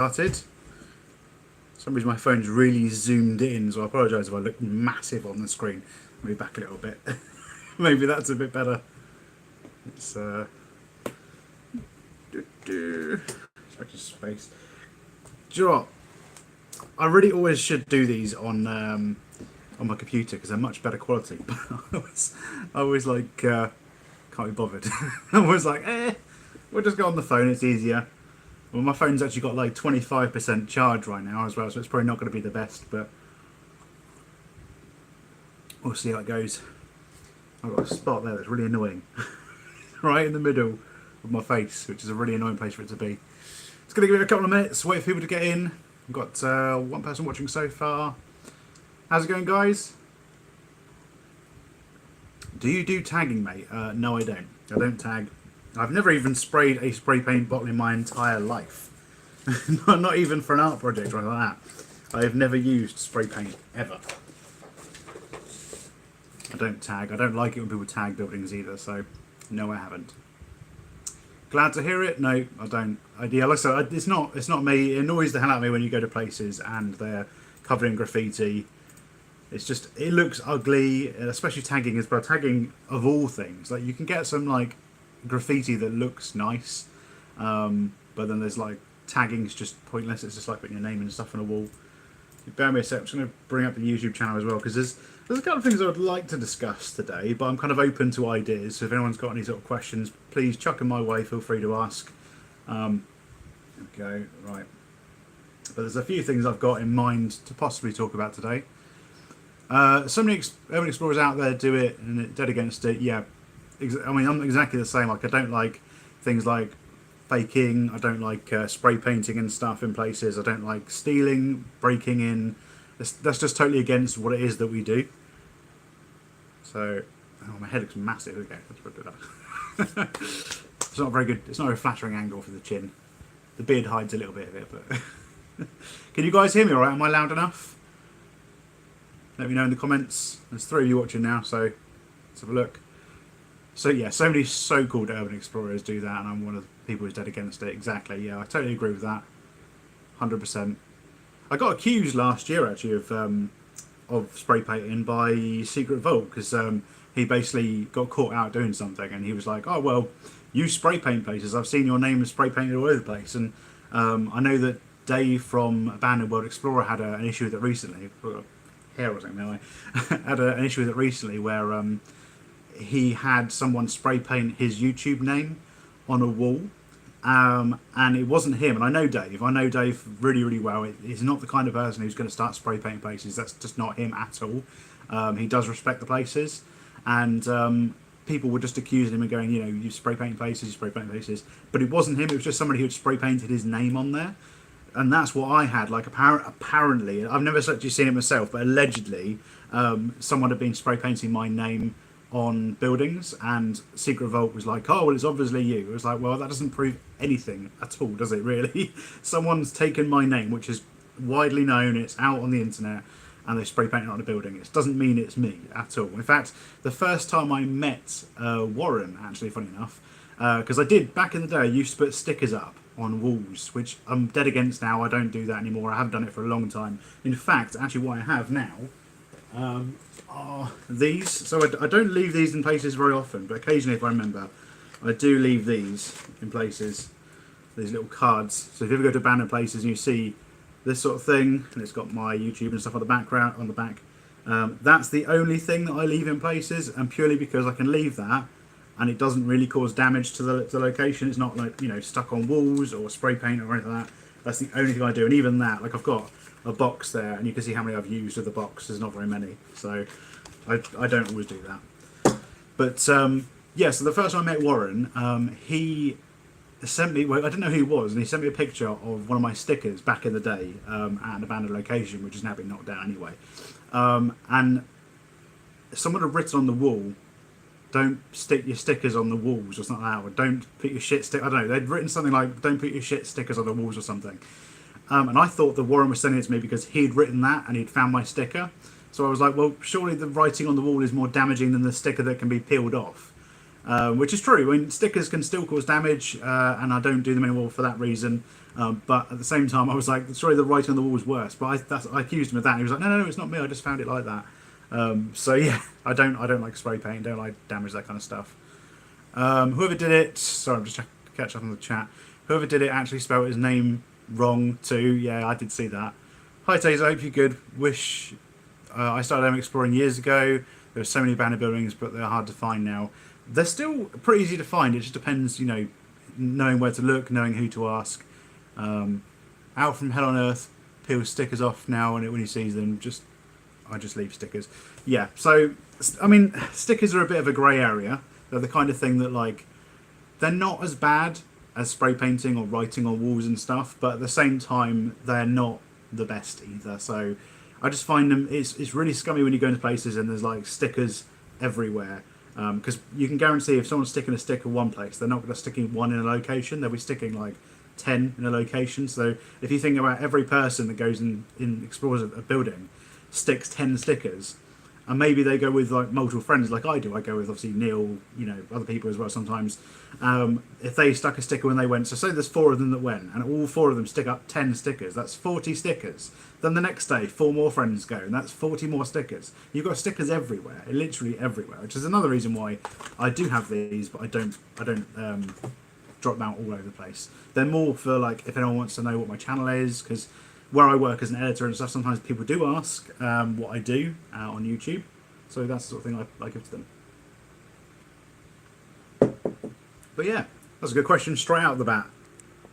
Started. For some reason my phone's really zoomed in, so I apologise if I look massive on the screen. Maybe back a little bit. Maybe that's a bit better. It's sorry, just space. Do you know what? I really always should do these on my computer because they're much better quality. But I always like can't be bothered. I was like, we'll just go on the phone. It's easier. Well, my phone's actually got like 25% charge right now as well, so it's probably not going to be the best, but we'll see how it goes. I've got a spot there that's really annoying. Right in the middle of my face, which is a really annoying place for it to be. It's going to give it a couple of minutes, wait for people to get in. I've got one person watching so far. How's it going, guys? Do you do tagging, mate? No, I don't. I don't tag. I've never even sprayed a spray paint bottle in my entire life. Not even for an art project or anything like that. I've never used spray paint, ever. I don't tag. I don't like it when people tag buildings either, so no, I haven't. Glad to hear it? No, I don't. Yeah, like I said, it's not me. It annoys the hell out of me when you go to places and they're covered in graffiti. It's just, it looks ugly, especially tagging as well. Tagging of all things. Like, you can get some, like, graffiti that looks nice, but then there's like tagging's just pointless. It's just like putting your name and stuff on a wall. Bear me a sec. I'm just going to bring up the YouTube channel as well because there's a couple of things I would like to discuss today, but I'm kind of open to ideas. So if anyone's got any sort of questions, please chuck them my way. Feel free to ask. Okay, right. But there's a few things I've got in mind to possibly talk about today. So many urban explorers out there do it and dead against it. Yeah. I mean, I'm exactly the same. Like, I don't like things like faking. I don't like spray painting and stuff in places. I don't like stealing, breaking in. That's just totally against what it is that we do. So, oh, my head looks massive. Okay, let's put it up. It's not very good. It's not a flattering angle for the chin. The beard hides a little bit of it, but can you guys hear me all right? Am I loud enough? Let me know in the comments. There's 3 of you watching now, so let's have a look. So yeah, so many so-called urban explorers do that, and I'm one of the people who's dead against it. Exactly, yeah, I totally agree with that. 100%. I got accused last year actually of spray painting by Secret Vault because he basically got caught out doing something, and he was like, "Oh well, you spray paint places. I've seen your name spray painted all over the place." And I know that Dave from Abandoned World Explorer had an issue with it recently. Hair or something, anyway. Had an issue with it recently where he had someone spray paint his YouTube name on a wall, and it wasn't him. And I know Dave really, really well. He's not the kind of person who's going to start spray painting places. That's just not him at all. He does respect the places, and people were just accusing him of going, you know, you spray paint places, but it wasn't him. It was just somebody who had spray painted his name on there. And that's what I had. Like, apparently, I've never actually seen it myself, but allegedly, someone had been spray painting my name on buildings, and Secret Vault was like, "Oh well, it's obviously you." It was like, well, that doesn't prove anything at all, does it? Really? Someone's taken my name, which is widely known, it's out on the internet, and they spray painted it on a building. It doesn't mean it's me at all. In fact, the first time I met Warren, actually, funny enough, because I did back in the day, I used to put stickers up on walls, which I'm dead against now. I don't do that anymore. I haven't done it for a long time. In fact, actually, what I have now are these. So I don't leave these in places very often, but occasionally, if I remember, I do leave these in places. These little cards. So if you ever go to abandoned places and you see this sort of thing, and it's got my YouTube and stuff on the background on the back, that's the only thing that I leave in places, and purely because I can leave that, and it doesn't really cause damage to the location. It's not like, you know, stuck on walls or spray paint or anything like that. That's the only thing I do, and even that, like, I've got a box there, and you can see how many I've used with the box. There's not very many, so I don't always do that. But yeah, so the first time I met Warren, he sent me, well, I didn't know who he was, and he sent me a picture of one of my stickers back in the day at an abandoned location, which has now been knocked down anyway. And someone had written on the wall, "Don't stick your stickers on the walls," or something like that, or "Don't put your shit stick." I don't know. They'd written something like, "Don't put your shit stickers on the walls," or something. And I thought that Warren was sending it to me because he'd written that and he'd found my sticker. So I was like, well, surely the writing on the wall is more damaging than the sticker that can be peeled off. which is true. I mean, stickers can still cause damage, and I don't do them anymore for that reason. But at the same time, I was like, sorry, the writing on the wall was worse. But I accused him of that. And he was like, no, it's not me. I just found it like that. So yeah, I don't like spray paint. Don't like damage, that kind of stuff. Whoever did it, sorry, I'm just trying to catch up on the chat. Whoever did it actually spelled his name wrong too. Yeah, I did see that. Hi Tazer, I hope you're good. Wish I started home exploring years ago. There were so many abandoned buildings, but they're hard to find now. They're still pretty easy to find. It just depends, knowing where to look, knowing who to ask. Out from Hell on Earth peels stickers off now, and when he sees them, I just leave stickers. Yeah, so I mean, stickers are a bit of a grey area. They're the kind of thing that they're not as bad as spray painting or writing on walls and stuff, but at the same time, they're not the best either. So I just find them, it's really scummy when you go into places and there's stickers everywhere. Because you can guarantee if someone's sticking a sticker one place, they're not going to sticking one in a location. They'll be sticking 10 in a location. So if you think about every person that goes in explores a building, sticks 10 stickers, and maybe they go with multiple friends like I do. I go with obviously Neil, other people as well sometimes. If they stuck a sticker when they went, so say there's 4 of them that went, and all 4 of them stick up 10 stickers, that's 40 stickers. Then the next day, 4 more friends go, and that's 40 more stickers. You've got stickers everywhere, literally everywhere, which is another reason why I do have these, but I don't drop them out all over the place. They're more for if anyone wants to know what my channel is, because where I work as an editor and stuff, sometimes people do ask what I do on YouTube. So that's the sort of thing I give to them. But yeah, that's a good question straight out of the bat.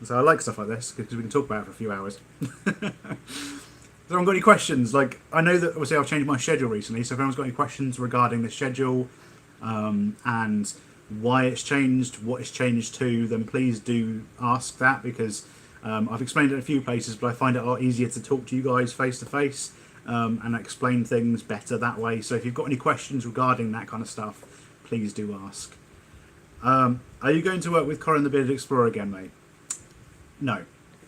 So I like stuff like this because we can talk about it for a few hours. Has anyone got any questions? I know that obviously I've changed my schedule recently, so if anyone's got any questions regarding the schedule and why it's changed, what it's changed to, then please do ask that, because I've explained it in a few places, but I find it a lot easier to talk to you guys face to face and explain things better that way. So if you've got any questions regarding that kind of stuff, please do ask. Are you going to work with Corin the Bearded Explorer again, mate? No.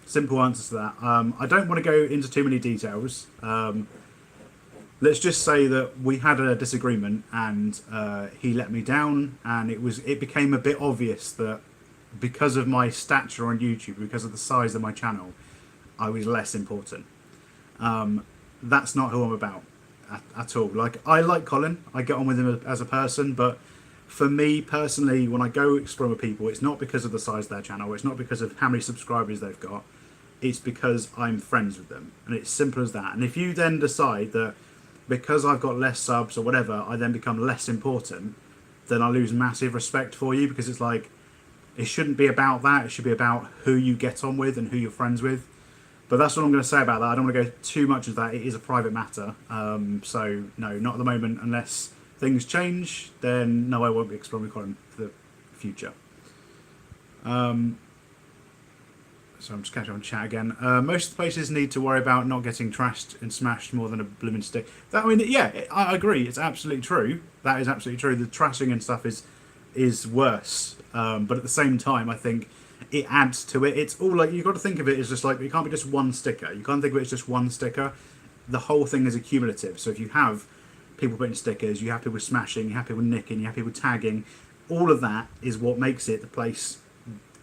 Simple answer to that. I don't want to go into too many details. Let's just say that we had a disagreement and he let me down, and it became a bit obvious that because of my stature on YouTube, because of the size of my channel, I was less important. That's not who I'm about at all. I like Colin, I get on with him as a person, but for me personally, when I go explore with people, it's not because of the size of their channel, it's not because of how many subscribers they've got, it's because I'm friends with them, and it's simple as that. And if you then decide that because I've got less subs or whatever, I then become less important, then I lose massive respect for you, because it's it shouldn't be about that. It should be about who you get on with and who you're friends with. But that's what I'm going to say about that. I don't want to go too much into that. It is a private matter. So no, not at the moment. Unless things change, then no, I won't be exploring Colin for the future. So I'm just catching on chat again. Most of the places need to worry about not getting trashed and smashed more than a blooming stick. Yeah, I agree. It's absolutely true. That is absolutely true. The trashing and stuff is worse. But at the same time, I think it adds to it. It's all you've got to think of it as just it can't be just one sticker. You can't think of it as just one sticker. The whole thing is accumulative. So if you have people putting stickers, you have people smashing, you have people nicking, you have people tagging, all of that is what makes it the place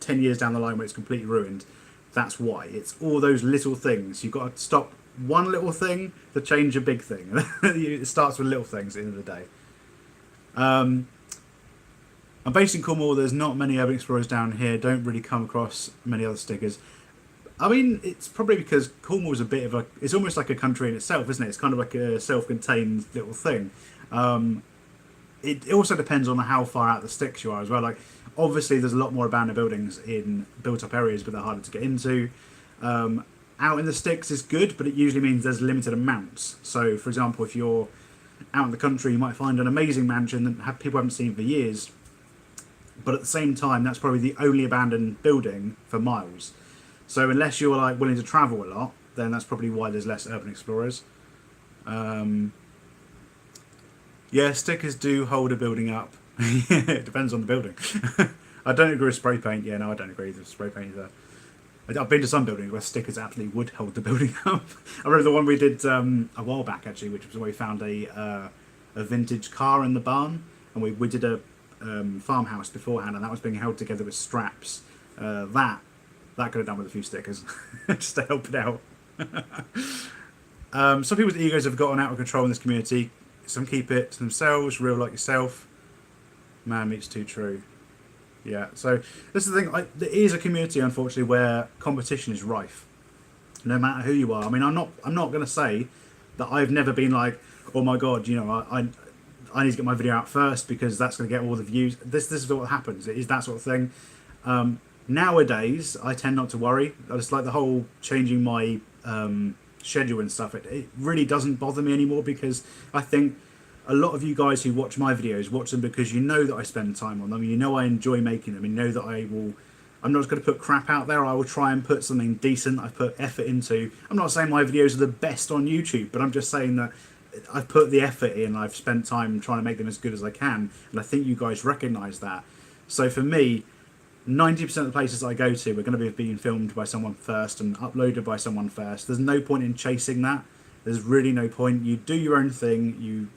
10 years down the line when it's completely ruined. That's why. It's all those little things. You've got to stop one little thing to change a big thing. It starts with little things at the end of the day. I'm based in Cornwall. There's not many urban explorers down here. Don't really come across many other stickers. I mean, it's probably because Cornwall is a bit of it's almost like a country in itself, isn't it? It's kind of like a self-contained little thing. It also depends on how far out the sticks you are as well. Obviously, there's a lot more abandoned buildings in built-up areas, but they're harder to get into. Out in the sticks is good, but it usually means there's limited amounts. So, for example, if you're out in the country, you might find an amazing mansion that people haven't seen for years. But at the same time, that's probably the only abandoned building for miles. So unless you're willing to travel a lot, then that's probably why there's less urban explorers. Yeah, stickers do hold a building up. It depends on the building. I don't agree with spray paint. Yeah, no, I don't agree with spray paint either. I've been to some buildings where stickers absolutely would hold the building up. I remember the one we did a while back, actually, which was where we found a vintage car in the barn, and we did a farmhouse beforehand, and that was being held together with straps. That could have done with a few stickers just to help it out. Some people's egos have gotten out of control in this community. Some keep it to themselves, real like yourself. Man meets too true. Yeah, so this is the thing. There is a community, unfortunately, where competition is rife. No matter who you are. I mean, I'm not going to say that I've never been like, oh my god, you know, I need to get my video out first because that's going to get all the views. This is what happens. It is that sort of thing. Nowadays, I tend not to worry. I just like the whole changing my schedule and stuff. It really doesn't bother me anymore because I think a lot of you guys who watch my videos watch them because you know that I spend time on them. You know I enjoy making them. You know that I'm not just going to put crap out there. I will try and put something decent. I've put effort into. I'm not saying my videos are the best on YouTube, but I'm just saying that I've put the effort in. I've spent time trying to make them as good as I can, and I think you guys recognise that. So for me, 90% of the places I go to are going to be being filmed by someone first and uploaded by someone first. There's no point in chasing that. There's really no point. You do your own thing. You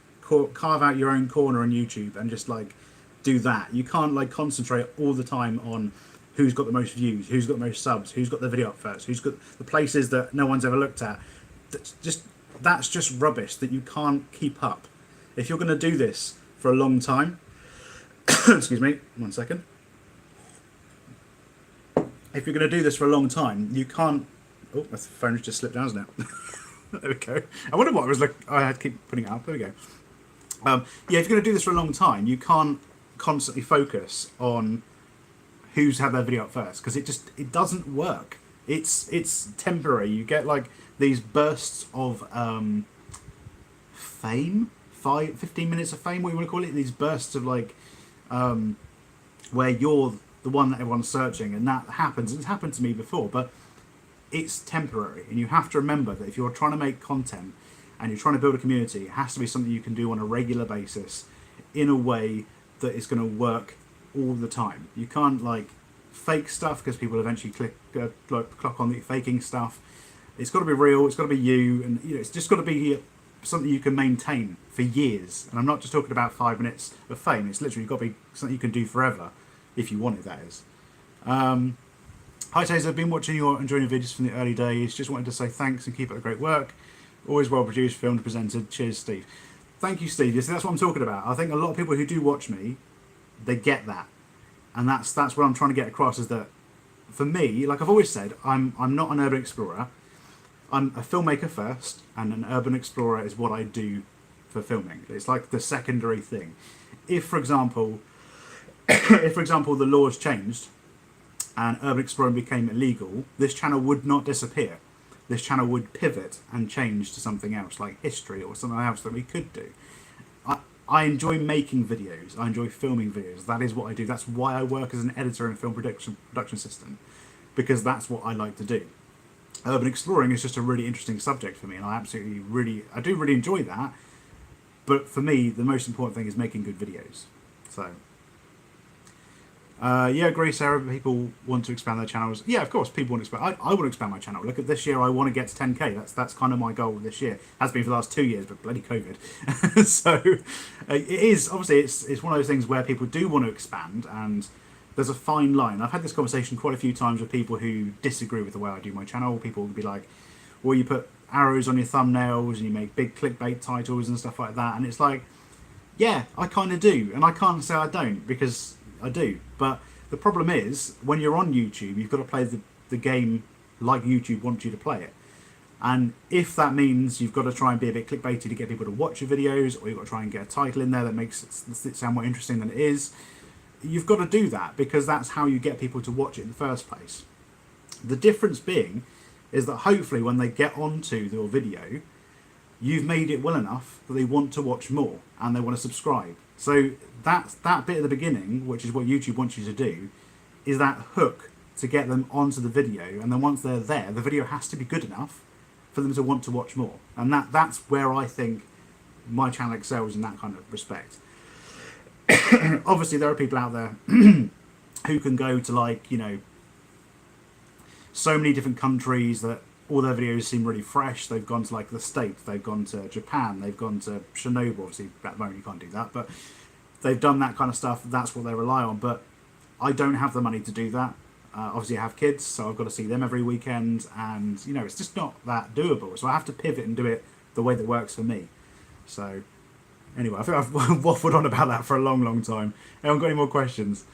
carve out your own corner on YouTube and just like do that. You can't like concentrate all the time on who's got the most views, who's got the most subs, who's got the video up first, who's got the places that no one's ever looked at. That's just rubbish that you can't keep up. If you're going to do this for a long time, excuse me, 1 second. If you're going to do this for a long time, you can't. Oh, my phone's just slipped down, hasn't it? There we go. I wonder what I was like. I had to keep putting it up. There we go. Yeah, if you're going to do this for a long time, you can't constantly focus on who's had their video up first because it doesn't work. It's temporary. You get like these bursts of fame, 15 minutes of fame, what you want to call it. These bursts of like where you're the one that everyone's searching, and that happens. It's happened to me before, but it's temporary, and you have to remember that if you're trying to make content and you're trying to build a community, it has to be something you can do on a regular basis in a way that is going to work all the time. You can't like fake stuff because people eventually clock on the faking stuff. It's got to be real. It's got to be you, and you know, it's just got to be something you can maintain for years. And I'm not just talking about 5 minutes of fame. It's literally got to be something you can do forever, if you want it. That is. Hi Tazer, I've been watching your enjoying your videos from the early days. Just wanted to say thanks and keep up the great work. Always well produced, filmed, presented. Cheers, Steve. Thank you, Steve. You see, that's what I'm talking about. I think a lot of people who do watch me, they get that, and that's what I'm trying to get across. Is that for me, like I've always said, I'm not an urban explorer. I'm a filmmaker first, and an urban explorer is what I do for filming. It's like the secondary thing. If, for example, the laws changed and urban exploring became illegal, this channel would not disappear. This channel would pivot and change to something else, like history or something else that we could do. I enjoy making videos. I enjoy filming videos. That is what I do. That's why I work as an editor and film production assistant, because that's what I like to do. Urban exploring is just a really interesting subject for me, and I do really enjoy that. But for me, the most important thing is making good videos. So. Yeah, agree, Sarah. People want to expand their channels. Yeah, of course, people want to expand. I want to expand my channel. Look at this year. I want to get to 10k. That's kind of my goal this year. Has been for the last 2 years, but bloody COVID. So it is obviously it's one of those things where people do want to expand, and there's a fine line. I've had this conversation quite a few times with people who disagree with the way I do my channel. People will be like, "Well, you put arrows on your thumbnails and you make big clickbait titles and stuff like that," and it's like, yeah, I kind of do, and I can't say I don't because I do. But the problem is, when you're on YouTube, you've got to play the game like YouTube wants you to play it. And if that means you've got to try and be a bit clickbaity to get people to watch your videos, or you've got to try and get a title in there that makes it sound more interesting than it is, you've got to do that because that's how you get people to watch it in the first place. The difference being is that hopefully when they get onto your video, you've made it well enough that they want to watch more and they want to subscribe. So that bit at the beginning, which is what YouTube wants you to do, is that hook to get them onto the video, and then once they're there, the video has to be good enough for them to want to watch more. And that's where I think my channel excels in that kind of respect. Obviously, there are people out there who can go to, like, you know, so many different countries that all their videos seem really fresh. They've gone to like the States, they've gone to Japan, they've gone to Chernobyl. Obviously, at the moment you can't do that, but they've done that kind of stuff. That's what they rely on. But I don't have the money to do that. Obviously, I have kids, so I've got to see them every weekend, and it's just not that doable. So I have to pivot and do it the way that works for me. So anyway, I think I've waffled on about that for a long, long time. Anyone got any more questions?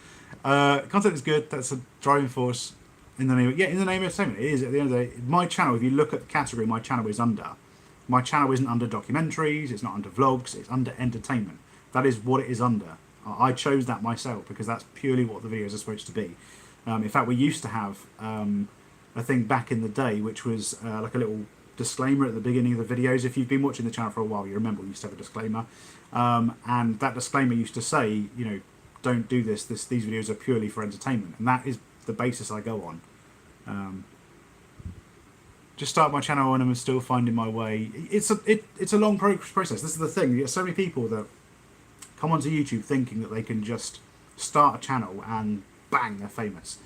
Content is good. That's a driving force in the name. In the name of entertainment, it is. At the end of the day, my channel. If you look at the category, my channel is under. My channel isn't under documentaries. It's not under vlogs. It's under entertainment. That is what it is under. I chose that myself because that's purely what the videos are supposed to be. In fact, we used to have a thing back in the day, which was like a little disclaimer at the beginning of the videos. If you've been watching the channel for a while, you remember we used to have a disclaimer, and that disclaimer used to say, don't do this. These videos are purely for entertainment, and that is the basis I go on. Just start my channel and I'm still finding my way. It's a long process. This is the thing. You get so many people that come onto YouTube thinking that they can just start a channel and bang, they're famous.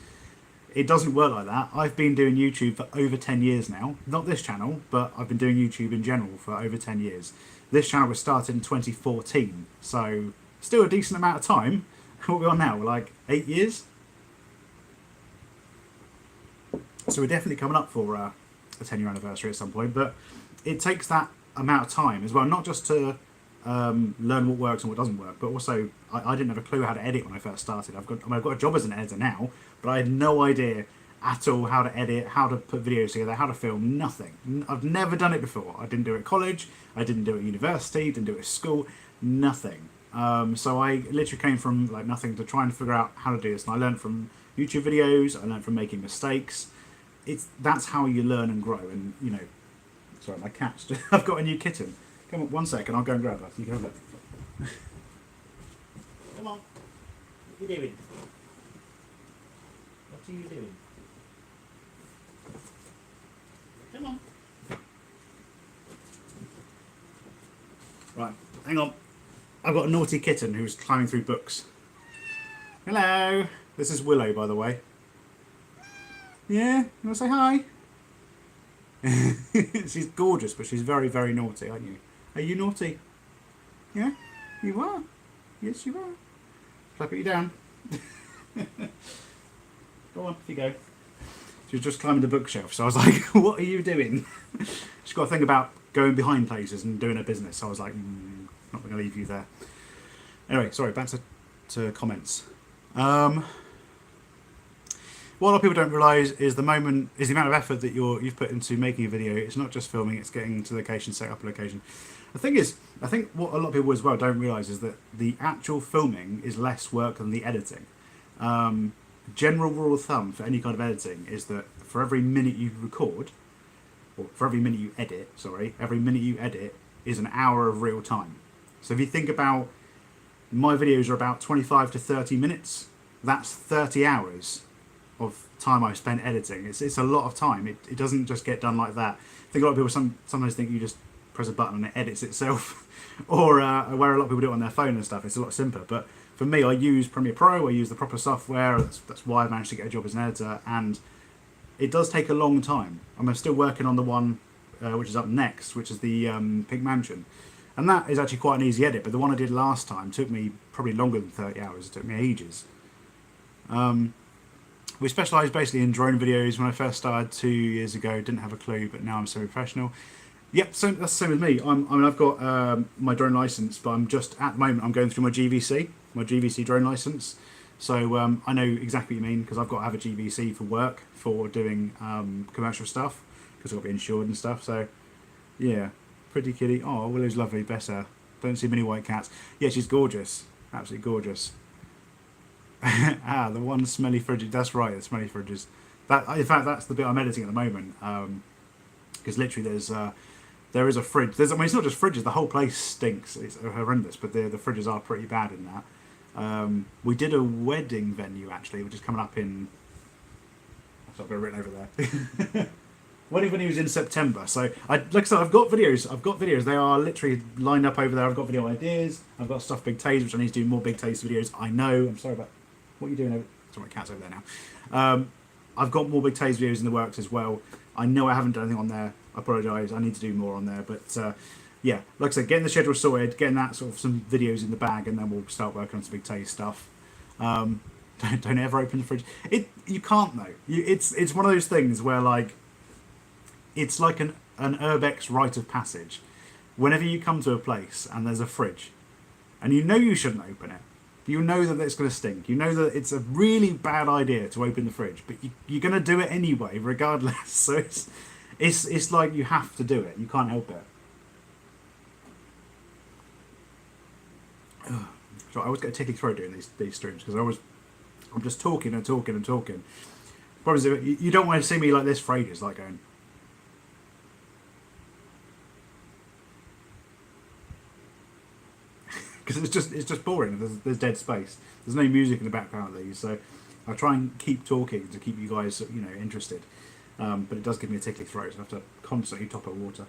It doesn't work like that. I've been doing YouTube for over 10 years now. Not this channel, but I've been doing YouTube in general for over 10 years. This channel was started in 2014, so still a decent amount of time. What are we on now? We're like 8 years? So we're definitely coming up for a 10-year anniversary at some point, but it takes that amount of time as well, not just to learn what works and what doesn't work, but also I didn't have a clue how to edit when I first started. I've got a job as an editor now, but I had no idea at all how to edit, how to put videos together, how to film, nothing. I've never done it before. I didn't do it at college, I didn't do it at university, didn't do it at school, nothing. So I literally came from like nothing to try and figure out how to do this, and I learned from YouTube videos, I learned from making mistakes. That's how you learn and grow, and sorry, my cat's I've got a new kitten. Come on, 1 second, I'll go and grab her. You can have it. Come on. What are you doing? What are you doing? Come on. Right, hang on. I've got a naughty kitten who's climbing through books. Hello. This is Willow, by the way. Yeah? You want to say hi? She's gorgeous, but she's very, very naughty, aren't you? Are you naughty? Yeah? You are? Yes, you are. Shall I put you down? Go on, off you go. She was just climbing the bookshelf, so I was like, what are you doing? She's got a thing about going behind places and doing her business, so I was like, not going to leave you there. Anyway, sorry, back to comments. What a lot of people don't realise is the amount of effort that you've put into making a video. It's not just filming; it's getting to the location, set up a location. The thing is, I think what a lot of people as well don't realise is that the actual filming is less work than the editing. General rule of thumb for any kind of editing is that for every minute you record, or for every minute you edit, every minute you edit is an hour of real time. So if you think about, my videos are about 25 to 30 minutes. That's 30 hours of time I've spent editing. It's a lot of time. It doesn't just get done like that. I think a lot of people sometimes think you just press a button and it edits itself, or where a lot of people do it on their phone and stuff. It's a lot simpler. But for me, I use Premiere Pro. I use the proper software. That's why I managed to get a job as an editor, and it does take a long time. I'm still working on the one which is up next, which is the Pink Mansion, and that is actually quite an easy edit. But the one I did last time took me probably longer than 30 hours. It took me ages. We specialise basically in drone videos. When I first started 2 years ago, didn't have a clue, but now I'm semi-professional. Yep, so that's the same with me. I've got my drone licence, but at the moment I'm going through my GVC drone licence. So I know exactly what you mean, because I've got to have a GVC for work, for doing commercial stuff, because I've got to be insured and stuff. So yeah, pretty kitty. Oh, Willow's lovely, bless her. Don't see many white cats. Yeah, she's gorgeous, absolutely gorgeous. The one smelly fridge. That's right, the smelly fridges. In fact, that's the bit I'm editing at the moment. Because literally, there is a fridge. It's not just fridges. The whole place stinks. It's horrendous. But the fridges are pretty bad in that. We did a wedding venue actually, which is coming up in. I've got it written over there. Wedding venue was in September. So like I said, I've got videos. They are literally lined up over there. I've got video ideas. I've got stuff Big Taze, which I need to do more Big Taze videos. I know. I'm sorry about. What are you doing over? Sorry, my cat's over there now. I've got more Big Taze videos in the works as well. I know I haven't done anything on there. I apologise. I need to do more on there. But yeah, like I said, getting the schedule sorted, getting that sort of some videos in the bag, and then we'll start working on some big Taze stuff. Um, don't ever open the fridge. You can't though. It's one of those things where like it's like an Urbex rite of passage. Whenever you come to a place and there's a fridge, and you know you shouldn't open it, you know that it's going to stink. You know that it's a really bad idea to open the fridge, but you're going to do it anyway, regardless. So it's like you have to do it. You can't help it. So I always get a tickly throat doing these streams because I'm just talking and talking and talking. Problem is, you don't want to see me like this for ages, like going. Because it's just boring. There's dead space. There's no music in the background of these, so I try and keep talking to keep you guys interested. But it does give me a tickly throat, so I have to constantly top it with water.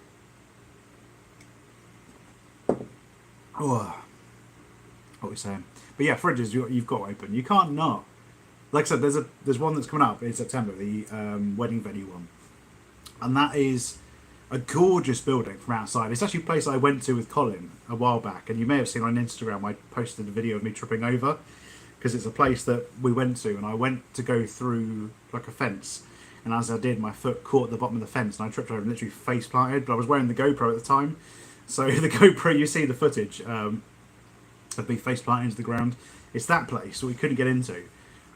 Oh, what are we saying? But yeah, fridges you've got to open. You can't not. Like I said, there's one that's coming up in September, the wedding venue one, and that is a gorgeous building from outside. It's actually a place I went to with Colin a while back, and you may have seen on Instagram I posted a video of me tripping over, because it's a place that we went to, and I went to go through like a fence, and as I did, my foot caught at the bottom of the fence, and I tripped over and literally face planted. But I was wearing the GoPro at the time, so the GoPro, you see the footage of me face planted into the ground. It's that place that we couldn't get into.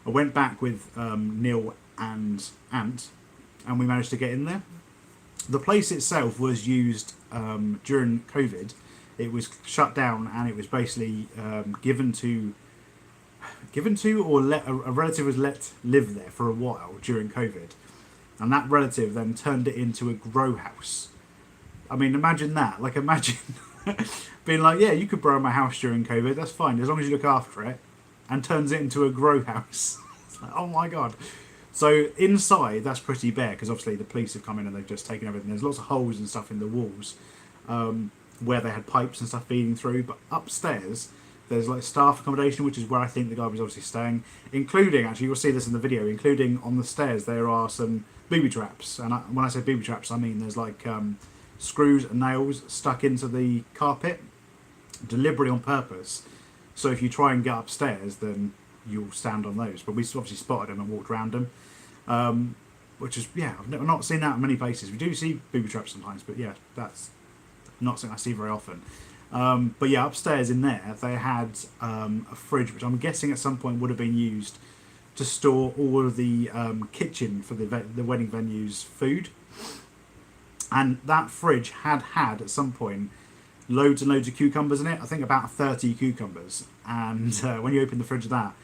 I went back with Neil and Ant, and we managed to get in there. The place itself was used during COVID. It was shut down, and it was basically given to, or a relative was let live there for a while during COVID, and that relative then turned it into a grow house. I mean, imagine that. Like, imagine being like, yeah, you could borrow my house during COVID. That's fine, as long as you look after it, and turns it into a grow house. It's like, oh my god. So inside, that's pretty bare, because obviously the police have come in and they've just taken everything. There's lots of holes and stuff in the walls where they had pipes and stuff feeding through. But upstairs, there's like staff accommodation, which is where I think the guy was obviously staying. Including, actually, you'll see this in the video, including on the stairs, there are some booby traps. And when I say booby traps, I mean there's like screws and nails stuck into the carpet, deliberately on purpose. So if you try and get upstairs, then you'll stand on those. But we obviously spotted them and walked around them, which is, yeah, I've not seen that in many places. We do see booby traps sometimes, but yeah, that's not something I see very often. But yeah, upstairs in there, they had a fridge, which I'm guessing at some point would have been used to store all of the kitchen for the wedding venue's food. And that fridge had at some point loads and loads of cucumbers in it. I think about 30 cucumbers. And when you open the fridge of that,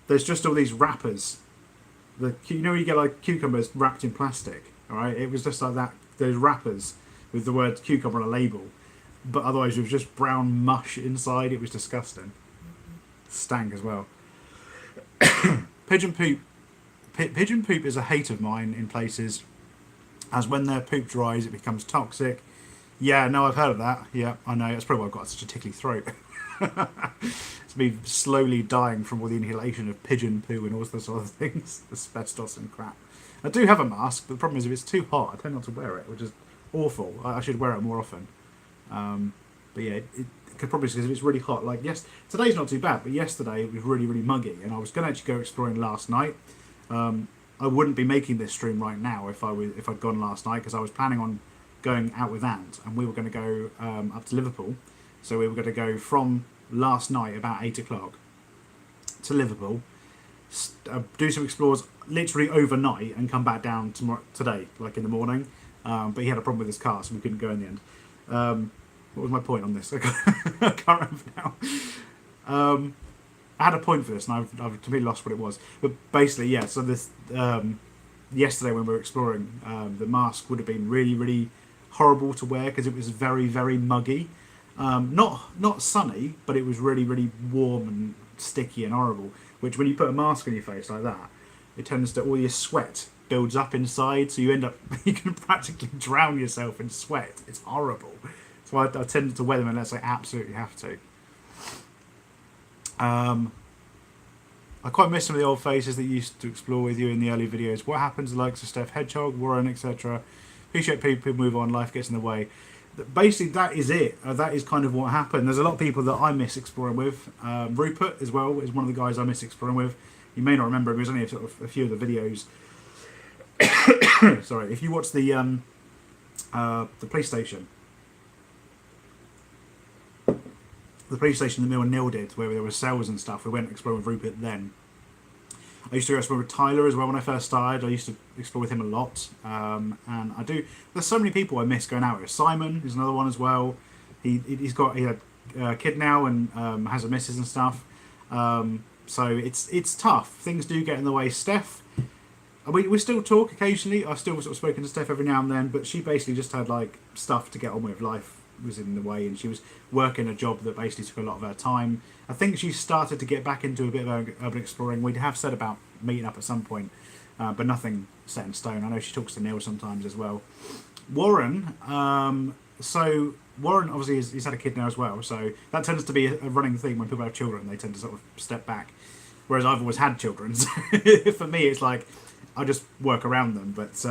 there's just all these wrappers. You know, you get like cucumbers wrapped in plastic. All right, it was just like that. Those wrappers with the word cucumber on a label, but otherwise it was just brown mush inside. It was disgusting. Stank as well. Pigeon poop. Pigeon poop is a hate of mine in places, as when their poop dries, it becomes toxic. Yeah, no, I've heard of that. Yeah, I know. That's probably why I've got such a tickly throat. It's me slowly dying from all the inhalation of pigeon poo and all those sort of things, asbestos and crap. I do have a mask, but the problem is if it's too hot, I tend not to wear it, which is awful. I should wear it more often. But yeah, it could probably, because if it's really hot, like today's not too bad, but yesterday it was really, really muggy, and I was going to actually go exploring last night. I wouldn't be making this stream right now if I'd gone last night, because I was planning on going out with Ant, and we were going to go up to Liverpool. So we were going to go from last night about 8 o'clock to Liverpool, do some explores literally overnight, and come back down today, like in the morning. But he had a problem with his car, so we couldn't go in the end. What was my point on this? I can't remember now. I had a point for this, and I've completely lost what it was. But basically, yeah. So this yesterday when we were exploring, the mask would have been really, really horrible to wear because it was very, very muggy. Not sunny, but it was really, really warm and sticky and horrible. Which, when you put a mask on your face like that, it tends to, all your sweat builds up inside, so you can practically drown yourself in sweat. It's horrible. So I tend to wear them unless I absolutely have to. I quite miss some of the old faces that used to explore with you in the early videos. What happens to the likes of Steph Hedgehog, Warren, etc. Appreciate people move on, life gets in the way. basically that is it. That is kind of what happened. There's a lot of people that I miss exploring with. Rupert as well is one of the guys I miss exploring with. You may not remember him. He was only sort of a few of the videos. Sorry, if you watch the police station, that Mill and Neil did, where there were cells and stuff, we went exploring with Rupert then. I used to go explore with Tyler as well when I first started. I used to explore with him a lot, and I do. There's so many people I miss going out with. Simon is another one as well. He had a kid now and has a missus and stuff. So it's tough. Things do get in the way. Steph, we still talk occasionally. I've still sort of spoken to Steph every now and then, but she basically just had like stuff to get on with. Life was in the way, and she was working a job that basically took a lot of her time. I think she started to get back into a bit of urban exploring. We have said about meeting up at some point, but nothing set in stone. I know she talks to Neil sometimes as well. Warren, so Warren obviously he's had a kid now as well, so that tends to be a running theme when people have children. They tend to sort of step back, whereas I've always had children. So for me, it's like I just work around them. But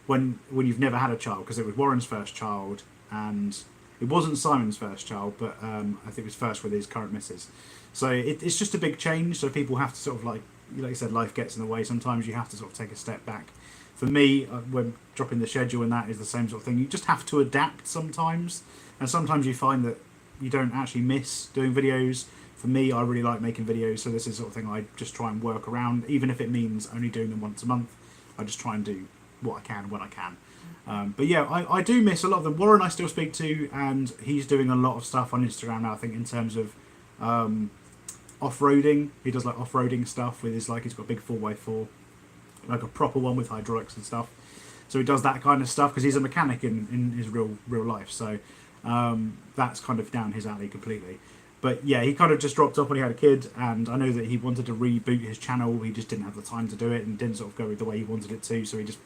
when you've never had a child, because it was Warren's first child, and it wasn't Simon's first child, but I think it was first with his current missus. So it's just a big change. So people have to sort of like you said, life gets in the way. Sometimes you have to sort of take a step back. For me, when dropping the schedule and that is the same sort of thing. You just have to adapt sometimes. And sometimes you find that you don't actually miss doing videos. For me, I really like making videos. So this is the sort of thing I just try and work around. Even if it means only doing them once a month, I just try and do what I can when I can. But yeah, I do miss a lot of them. Warren I still speak to, and he's doing a lot of stuff on Instagram now, I think, in terms of off-roading. He does like off-roading stuff with his, like, he's got a big 4x4, like a proper one with hydraulics and stuff. So he does that kind of stuff because he's a mechanic in his real life. So that's kind of down his alley completely. But yeah, he kind of just dropped off when he had a kid, and I know that he wanted to reboot his channel. He just didn't have the time to do it and didn't sort of go the way he wanted it to, so he just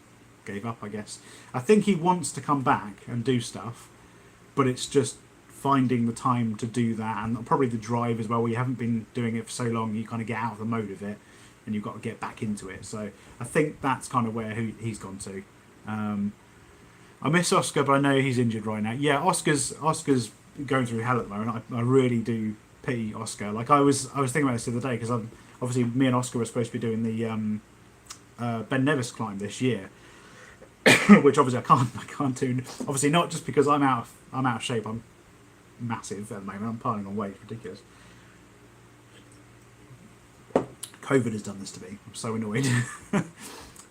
gave up, I guess. I think he wants to come back and do stuff, but it's just finding the time to do that, and probably the drive as well, where you haven't been doing it for so long, you kind of get out of the mode of it and you've got to get back into it. So I think that's kind of where he's gone to. I miss Oscar, but I know he's injured right now. Yeah, Oscar's going through hell at the moment. I really do pity Oscar. Like I was thinking about this the other day, because obviously me and Oscar were supposed to be doing the Ben Nevis climb this year, which obviously I can't do. Obviously not just because I'm out of shape. I'm massive at the moment. I'm piling on weight. It's ridiculous. COVID has done this to me. I'm so annoyed.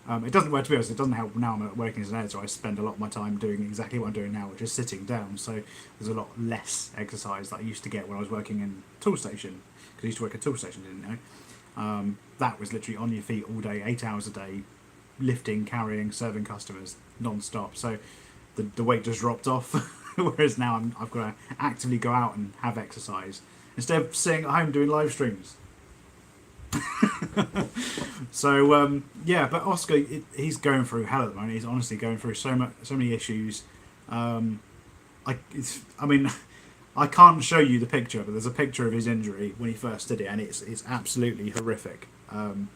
It doesn't work, to be honest. It doesn't help now. I'm working as an editor. I spend a lot of my time doing exactly what I'm doing now, which is sitting down. So there's a lot less exercise that I used to get when I was working in tool station. Because I used to work at tool station, didn't know. That was literally on your feet all day, 8 hours a day, lifting, carrying, serving customers non-stop. So the weight just dropped off. Whereas now I've got to actively go out and have exercise instead of sitting at home doing live streams. So yeah, but Oscar, he's going through hell at the moment. He's honestly going through so many issues. I mean, I can't show you the picture, but there's a picture of his injury when he first did it, and it's absolutely horrific. The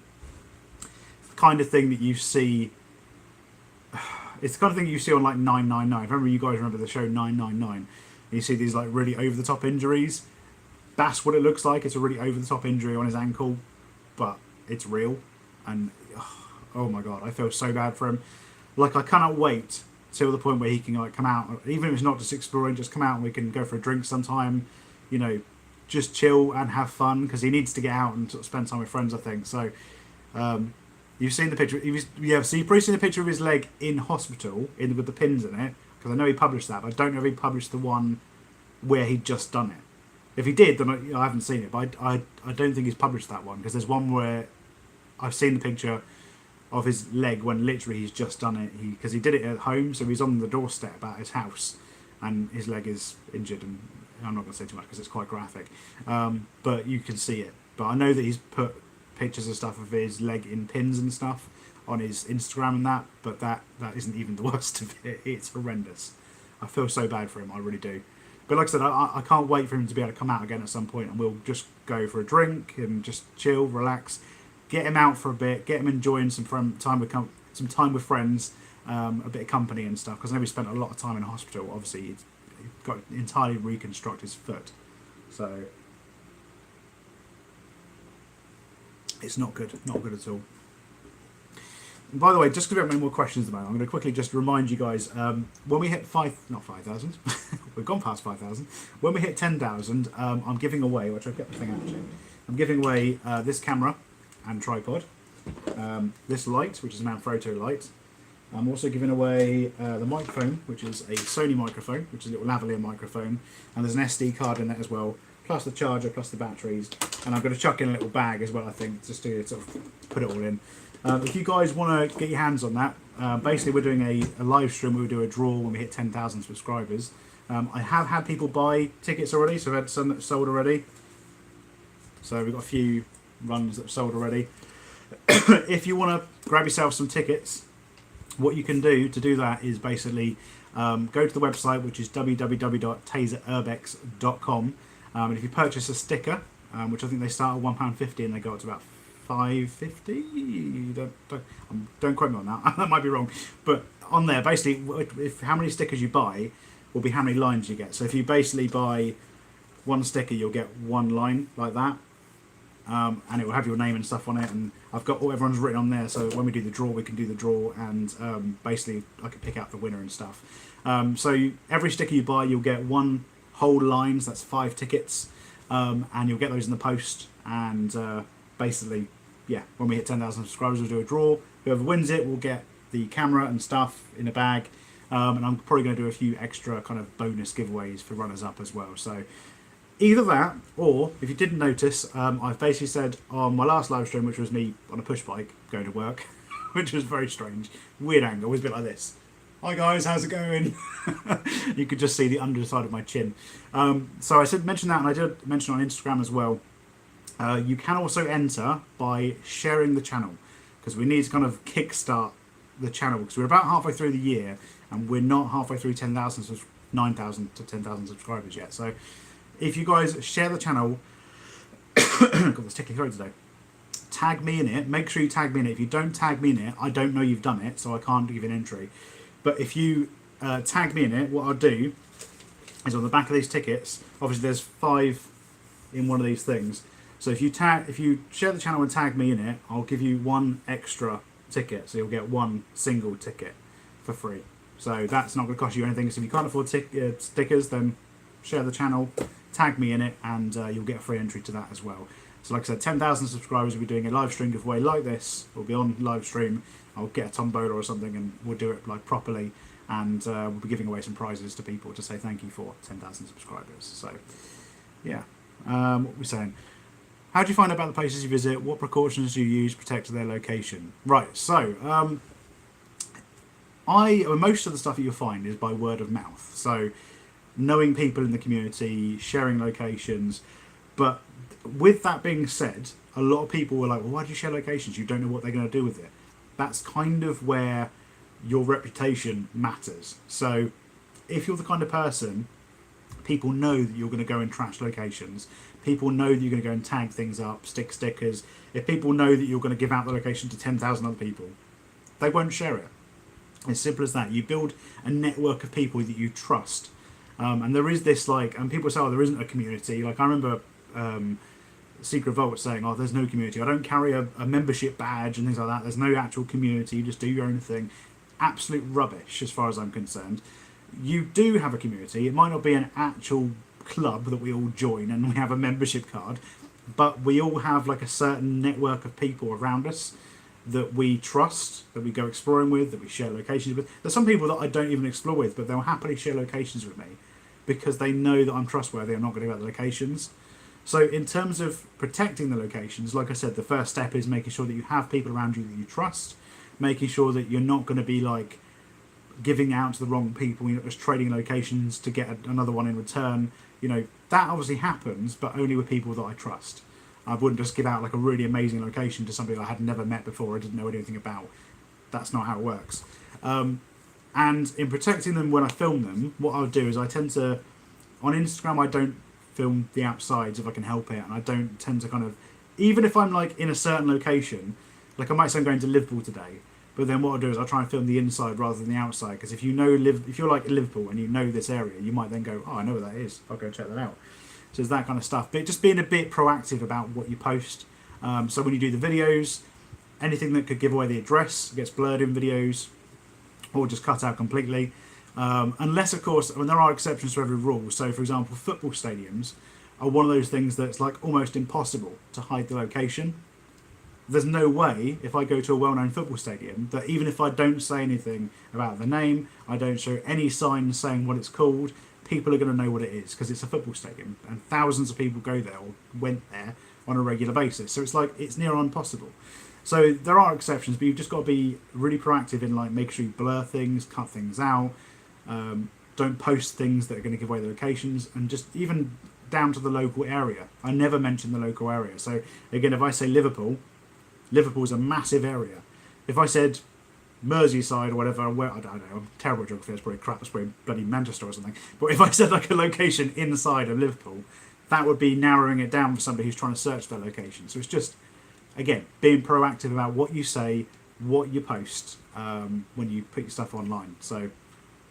kind of thing that you see. It's the kind of thing you see on like 999. Remember, you guys remember the show 999? You see these like really over the top injuries. That's what it looks like. It's a really over the top injury on his ankle, but it's real. And oh my god, I feel so bad for him. Like I cannot wait till the point where he can like come out, even if it's not just exploring, just come out and we can go for a drink sometime. You know, just chill and have fun, because he needs to get out and sort of spend time with friends, I think. So. You've seen the picture. So you've probably seen the picture of his leg in hospital with the pins in it, because I know he published that, but I don't know if he published the one where he'd just done it. If he did, then I haven't seen it, but I don't think he's published that one, because there's one where I've seen the picture of his leg when literally he's just done it. Because he did it at home, so he's on the doorstep at his house, and his leg is injured, and I'm not going to say too much because it's quite graphic, but you can see it. But I know that he's put pictures and stuff of his leg in pins and stuff on his Instagram and that, but that isn't even the worst of it. It's horrendous. I feel so bad for him, I really do. But like I said, I can't wait for him to be able to come out again at some point, and we'll just go for a drink and just chill, relax, get him out for a bit, get him enjoying some time with friends, a bit of company and stuff, because I know we spent a lot of time in hospital. Obviously, got to entirely reconstruct his foot. So it's not good at all. And by the way, just because we have many more questions at the moment, I'm going to quickly just remind you guys, when we hit not 5,000, we've gone past 5,000, when we hit 10,000, I'm giving away, which I've got the thing actually, I'm giving away this camera and tripod, this light, which is a Manfrotto light. I'm also giving away the microphone, which is a Sony microphone, which is a little lavalier microphone, and there's an SD card in it as well, plus the charger, plus the batteries, and I'm going to chuck in a little bag as well, I think, just to sort of put it all in. If you guys want to get your hands on that, basically we're doing a live stream where we do a draw when we hit 10,000 subscribers. I have had people buy tickets already, so I've had some that have sold already. So we've got a few runs that have sold already. If you want to grab yourself some tickets, what you can do to do that is basically go to the website, which is www.tazerurbex.com, and if you purchase a sticker, which I think they start at £1.50 and they go up to about £5.50. Don't quote me on that. That might be wrong. But on there, basically, if how many stickers you buy will be how many lines you get. So if you basically buy one sticker, you'll get one line like that, and it will have your name and stuff on it. And I've got everyone's written on there. So when we do the draw, we can do the draw, and basically I can pick out the winner and stuff. So every sticker you buy, you'll get one whole line. So that's 5 tickets, and you'll get those in the post. And basically, yeah, when we hit 10,000 subscribers, we'll do a draw. Whoever wins it will get the camera and stuff in a bag, and I'm probably going to do a few extra kind of bonus giveaways for runners-up as well. So either that, or if you didn't notice, I've basically said on my last live stream, which was me on a push bike going to work, which was very strange, weird angle, was a bit like this. Hi guys, how's it going? You could just see the underside of my chin. So I mentioned that, and I did mention on Instagram as well. You can also enter by sharing the channel, because we need to kind of kickstart the channel, because we're about halfway through the year and we're not halfway through 9,000 to 10,000 subscribers yet. So if you guys share the channel, got this tickly throat today, tag me in it, make sure you tag me in it. If you don't tag me in it, I don't know you've done it, so I can't give an entry. But if you tag me in it, what I'll do is on the back of these tickets, obviously there's 5 in one of these things. So if you share the channel and tag me in it, I'll give you 1 extra ticket. So you'll get 1 single ticket for free. So that's not going to cost you anything. So if you can't afford stickers, then share the channel, tag me in it, and you'll get a free entry to that as well. So like I said, 10,000 subscribers, we'll be doing a live stream giveaway like this. We'll be on live stream. I'll get a tombola or something, and we'll do it like properly. And we'll be giving away some prizes to people to say thank you for 10,000 subscribers. So yeah, what were we saying? How do you find out about the places you visit? What precautions do you use to protect their location? Right, so most of the stuff that you'll find is by word of mouth. So knowing people in the community, sharing locations. But with that being said, a lot of people were like, well, why do you share locations? You don't know what they're going to do with it. That's kind of where your reputation matters. So if you're the kind of person, people know that you're going to go and trash locations. People know that you're going to go and tag things up, stick stickers. If people know that you're going to give out the location to 10,000 other people, they won't share it. As simple as that. You build a network of people that you trust. And there is this, like, and people say, oh, there isn't a community. Like, I remember Secret Vault saying, oh, there's no community. I don't carry a membership badge and things like that. There's no actual community. You just do your own thing. Absolute rubbish as far as I'm concerned. You do have a community. It might not be an actual club that we all join and we have a membership card, but we all have like a certain network of people around us that we trust, that we go exploring with, that we share locations with. There's some people that I don't even explore with, but they'll happily share locations with me because they know that I'm trustworthy. I'm not going to give out the locations. So in terms of protecting the locations, like I said, the first step is making sure that you have people around you that you trust, making sure that you're not going to be like giving out to the wrong people, you're not just trading locations to get another one in return. You know, that obviously happens, but only with people that I trust. I wouldn't just give out like a really amazing location to somebody that I had never met before, I didn't know anything about. That's not how it works. And in protecting them when I film them, what I'll do is I tend to, on Instagram, I don't film the outsides if I can help it, and I don't tend to kind of, even if I'm like in a certain location, like I might say I'm going to Liverpool today, But then what I'll do is I'll try and film the inside rather than the outside, because if you're like in Liverpool and you know this area, you might then go, oh, I know where that is. I'll go check that out. So it's that kind of stuff. But just being a bit proactive about what you post. So when you do the videos, anything that could give away the address gets blurred in videos or just cut out completely. Unless, of course, I mean, there are exceptions to every rule. So, for example, football stadiums are one of those things that's like almost impossible to hide the location. There's no way, if I go to a well-known football stadium, that even if I don't say anything about the name, I don't show any signs saying what it's called, people are going to know what it is, because it's a football stadium and thousands of people go there or went there on a regular basis. So it's like, it's near impossible. So there are exceptions, but you've just got to be really proactive in like making sure you blur things, cut things out, don't post things that are going to give away the locations, and just even down to the local area. I never mention the local area. So again, if I say Liverpool's a massive area. If I said Merseyside or whatever, where, I don't know, I'm terrible at geography, it's probably crap, it's probably bloody Manchester or something. But if I said like a location inside of Liverpool, that would be narrowing it down for somebody who's trying to search their location. So it's just, again, being proactive about what you say, what you post when you put your stuff online. So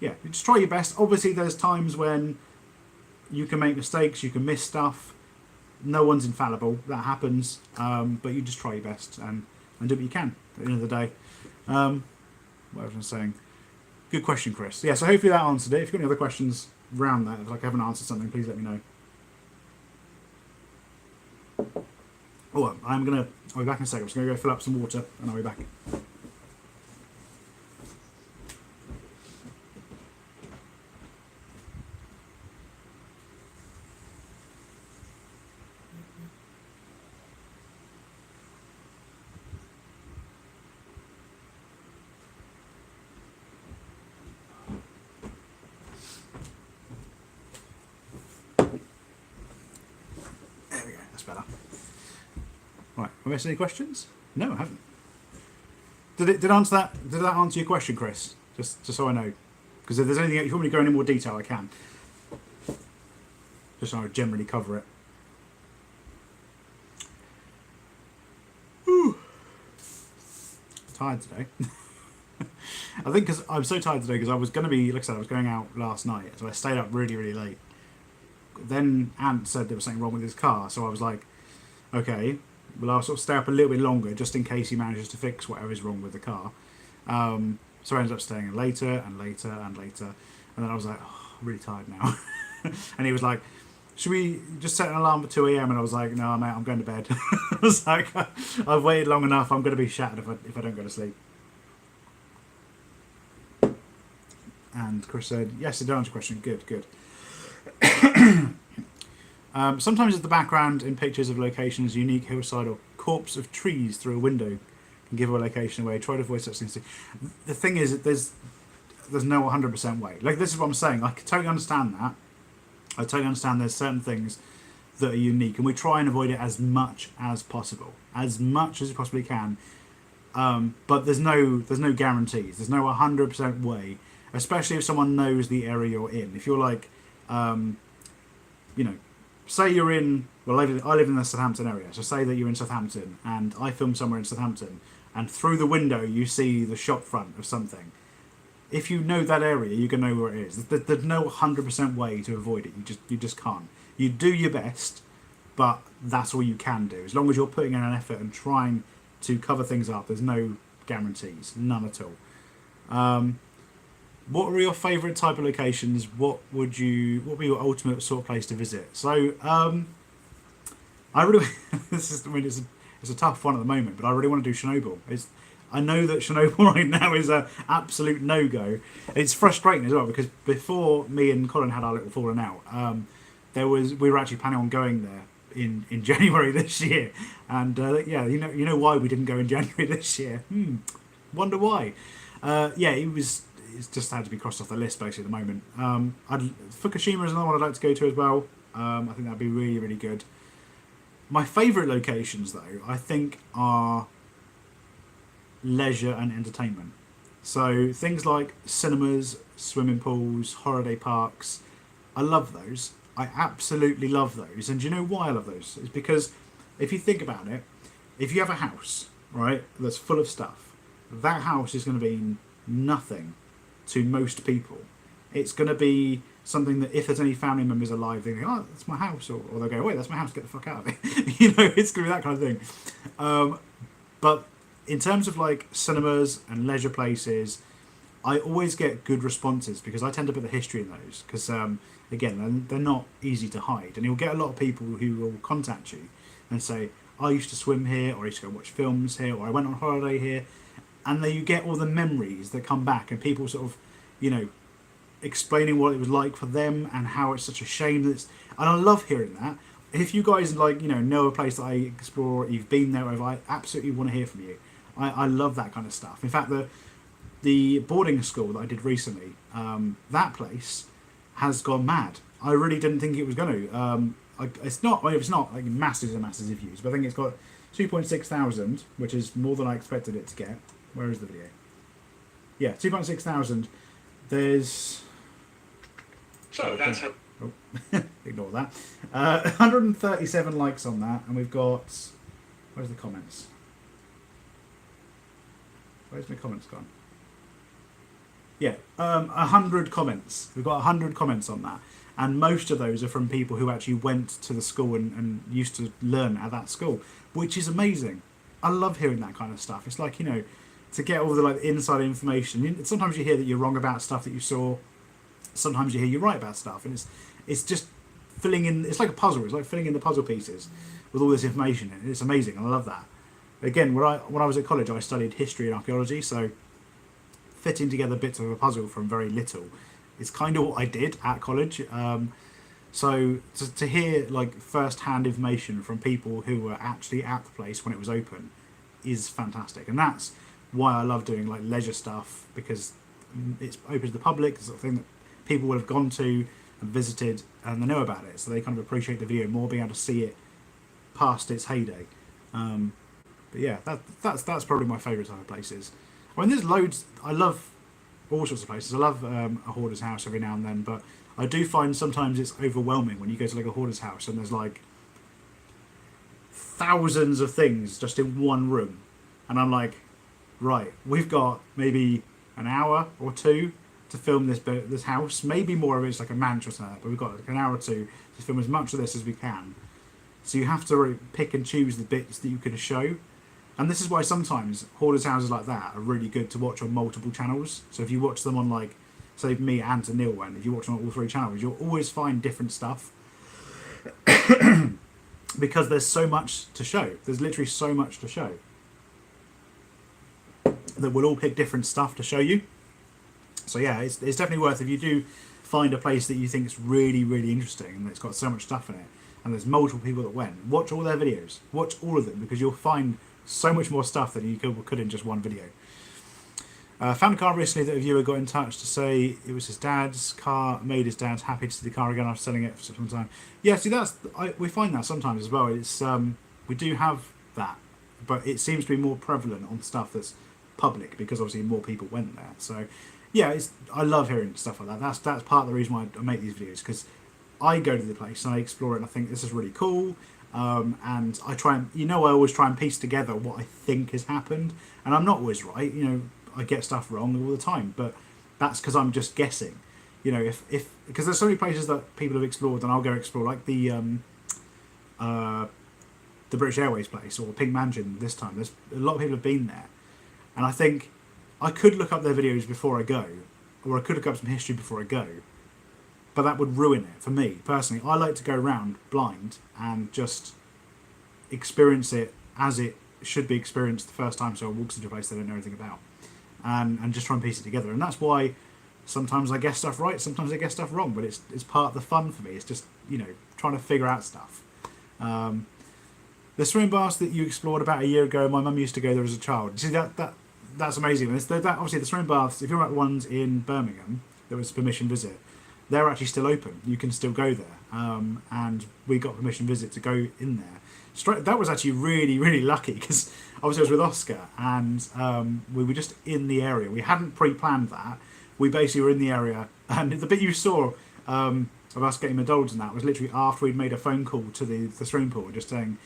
yeah, just try your best. Obviously there's times when you can make mistakes, you can miss stuff. No one's infallible, that happens, but you just try your best and do what you can at the end of the day. What was I saying? Good question, Chris. Yeah, so hopefully that answered it. If you've got any other questions around that, if like I haven't answered something, please let me know. Oh, I'll be back in a second. I'm just going to go fill up some water and I'll be back. Better. Right, have I missed any questions? No, I haven't. Did that answer your question, Chris? Just so I know, because if there's anything, if you want me to go into more detail, I can. Just so I generally cover it. Whew. Tired today. I think because I'm so tired today because I was going to be, like I said, I was going out last night, so I stayed up really, really late. Then Ant said there was something wrong with his car, so I was like, okay, well I'll sort of stay up a little bit longer just in case he manages to fix whatever's wrong with the car. So I ended up staying later and later and later, and then I was like, oh, I'm really tired now. And he was like, should we just set an alarm for 2 AM? And I was like, no mate, I'm going to bed. I was like, I've waited long enough, I'm going to be shattered if I don't go to sleep. And Chris said, yes, it did answer your question, good. Sometimes if the background in pictures of locations, unique hillside or corpse of trees through a window can give a location away. Try to avoid such things. The thing is that there's no 100% way. Like, this is what I'm saying. I totally understand that. I totally understand there's certain things that are unique, and we try and avoid it as much as possible, as much as you possibly can. But there's no guarantees. There's no 100% way, especially if someone knows the area you're in. If you're like, say you're in, well, I live in the Southampton area, so say that you're in Southampton, and I film somewhere in Southampton, and through the window you see the shop front of something. If you know that area, you're going to know where it is. There's no 100% way to avoid it. You just can't. You do your best, but that's all you can do. As long as you're putting in an effort and trying to cover things up, there's no guarantees, none at all. What were your favourite type of locations? What would be your ultimate sort of place to visit? So, I really, it's a tough one at the moment, but I really want to do Chernobyl. I know that Chernobyl right now is an absolute no-go. It's frustrating as well, because before me and Colin had our little falling out, we were actually planning on going there in January this year, and yeah, you know why we didn't go in January this year? Wonder why? It's just had to be crossed off the list basically at the moment. Fukushima is another one I'd like to go to as well. I think that'd be really, really good. My favourite locations though, I think, are leisure and entertainment. So things like cinemas, swimming pools, holiday parks. I love those. I absolutely love those. And do you know why I love those? It's because if you think about it, if you have a house, right, that's full of stuff, that house is going to be nothing to most people. It's going to be something that if there's any family members alive, they go, oh, that's my house, or they'll go, wait, that's my house, get the fuck out of it. It's going to be that kind of thing. But in terms of like cinemas and leisure places, I always get good responses because I tend to put the history in those because, again, they're not easy to hide. And you'll get a lot of people who will contact you and say, I used to swim here, or I used to go watch films here, or I went on holiday here. And then you get all the memories that come back and people sort of, explaining what it was like for them and how it's such a shame that it's... And I love hearing that. If you guys, know a place that I explore, you've been there, or I absolutely want to hear from you. I love that kind of stuff. In fact, the boarding school that I did recently, that place has gone mad. I really didn't think it was going to. It's not like masses and masses of views, but I think it's got 2,600, which is more than I expected it to get. Where is the video? Yeah, 2,600. There's... So that's how... Oh, ignore that. 137 likes on that, and we've got... Where's the comments? Where's my comments gone? Yeah, 100 comments. We've got 100 comments on that. And most of those are from people who actually went to the school and used to learn at that school, which is amazing. I love hearing that kind of stuff. It's like, to get all the inside information. Sometimes you hear that you're wrong about stuff that you saw. Sometimes you hear you're right about stuff. And it's just filling in... It's like a puzzle. It's like filling in the puzzle pieces with all this information. And it's amazing. I love that. Again, when I was at college, I studied history and archaeology, so fitting together bits of a puzzle from very little is kind of what I did at college. So to hear first-hand information from people who were actually at the place when it was open is fantastic, and that's why I love doing leisure stuff, because it's open to the public. It's the thing that people would have gone to and visited, and they know about it, so they kind of appreciate the video more, being able to see it past its heyday. But yeah, that's probably my favourite type of places. I mean, there's loads. I love all sorts of places. I love a hoarder's house every now and then, but I do find sometimes it's overwhelming when you go to a hoarder's house and there's thousands of things just in one room, and I'm like, right, we've got maybe an hour or two to film this house. Maybe more of it's like a mansion or something, but we've got an hour or two to film as much of this as we can. So you have to really pick and choose the bits that you can show. And this is why sometimes hoarders' houses like that are really good to watch on multiple channels. So if you watch them on say me and to Neil went, if you watch them on all three channels, you'll always find different stuff. Because there's so much to show. There's literally so much to show. That we'll all pick different stuff to show you. So yeah, it's definitely worth, if you do find a place that you think is really, really interesting and it's got so much stuff in it, and there's multiple people that went, watch all their videos. Watch all of them, because you'll find so much more stuff than you could in just one video. Found a car recently that a viewer got in touch to say it was his dad's car, made his dad happy to see the car again after selling it for some time. Yeah, see, we find that sometimes as well. It's we do have that, but it seems to be more prevalent on stuff that's public, because obviously more people went there. So yeah, I love hearing stuff like that. That's part of the reason why I make these videos, because I go to the place and I explore it and I think this is really cool. And I try and, I always try and piece together what I think has happened, and I'm not always right. I get stuff wrong all the time, but that's because I'm just guessing. Because there's so many places that people have explored, and I'll go explore, like the British Airways place or Pink Mansion this time. There's a lot of people have been there, and I think I could look up their videos before I go, or I could look up some history before I go. But that would ruin it for me, personally. I like to go around blind and just experience it as it should be experienced the first time someone walks into a place they don't know anything about. And just try and piece it together. And that's why sometimes I guess stuff right, sometimes I guess stuff wrong. But it's part of the fun for me. It's just, trying to figure out stuff. The swimming baths that you explored about a year ago, my mum used to go there as a child. See, that's amazing. Obviously, the swimming baths, if you're at the ones in Birmingham, there was a permission visit, they're actually still open. You can still go there. And we got permission visit to go in there. That was actually really, really lucky, because obviously I was with Oscar, and we were just in the area. We hadn't pre-planned that. We basically were in the area, and the bit you saw of us getting McDonald's and that was literally after we'd made a phone call to the swimming pool, just saying,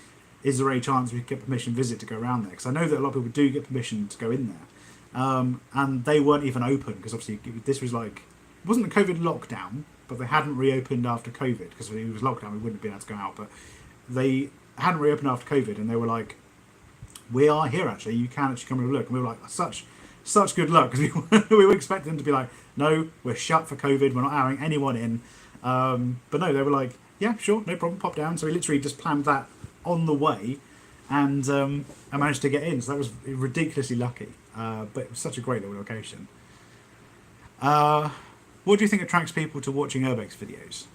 is there any chance we could get permission visit to go around there? Because I know that a lot of people do get permission to go in there. and they weren't even open because obviously this was like, it wasn't a COVID lockdown, but they hadn't reopened after COVID because if it was lockdown we wouldn't have been able to go out, but they hadn't reopened after COVID, and they were like, we are here actually, you can actually come and have a look. And we were like, such good luck, because we were expecting them to be like, no, we're shut for COVID, we're not allowing anyone in. But no, they were like, yeah, sure, no problem, pop down. So we literally just planned that on the way, and I managed to get in. So that was ridiculously lucky. But it was such a great little location. What do you think attracts people to watching Urbex videos?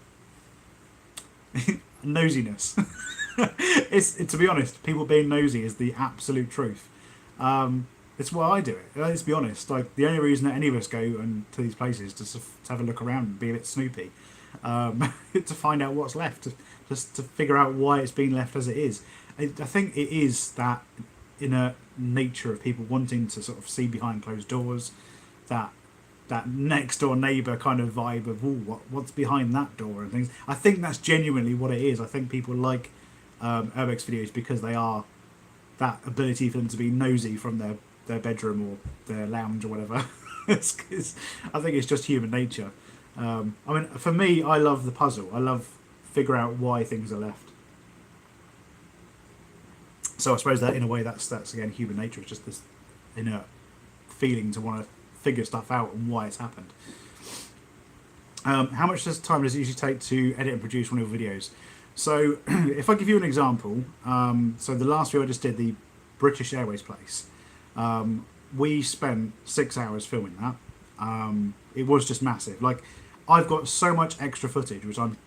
Nosiness. To be honest, people being nosy is the absolute truth. It's why I do it. Let's be honest. Like, the only reason that any of us go to these places is to have a look around and be a bit snoopy, to find out what's left, just to figure out why it's been left as it is. I think it is that inner nature of people wanting to sort of see behind closed doors, that next door neighbour kind of vibe of, ooh, what's behind that door and things. I think that's genuinely what it is. I think people like Urbex videos because they are that ability for them to be nosy from their bedroom or their lounge or whatever. I think it's just human nature. I mean, for me, I love the puzzle. I love figure out why things are left. So I suppose that in a way that's again human nature. It's just this inner feeling to want to figure stuff out and why it's happened. How much time does it usually take to edit and produce one of your videos? So if I give you an example, so the last video I just did, the British Airways place, we spent 6 hours filming that. It was just massive. Like, I've got so much extra footage, which I'm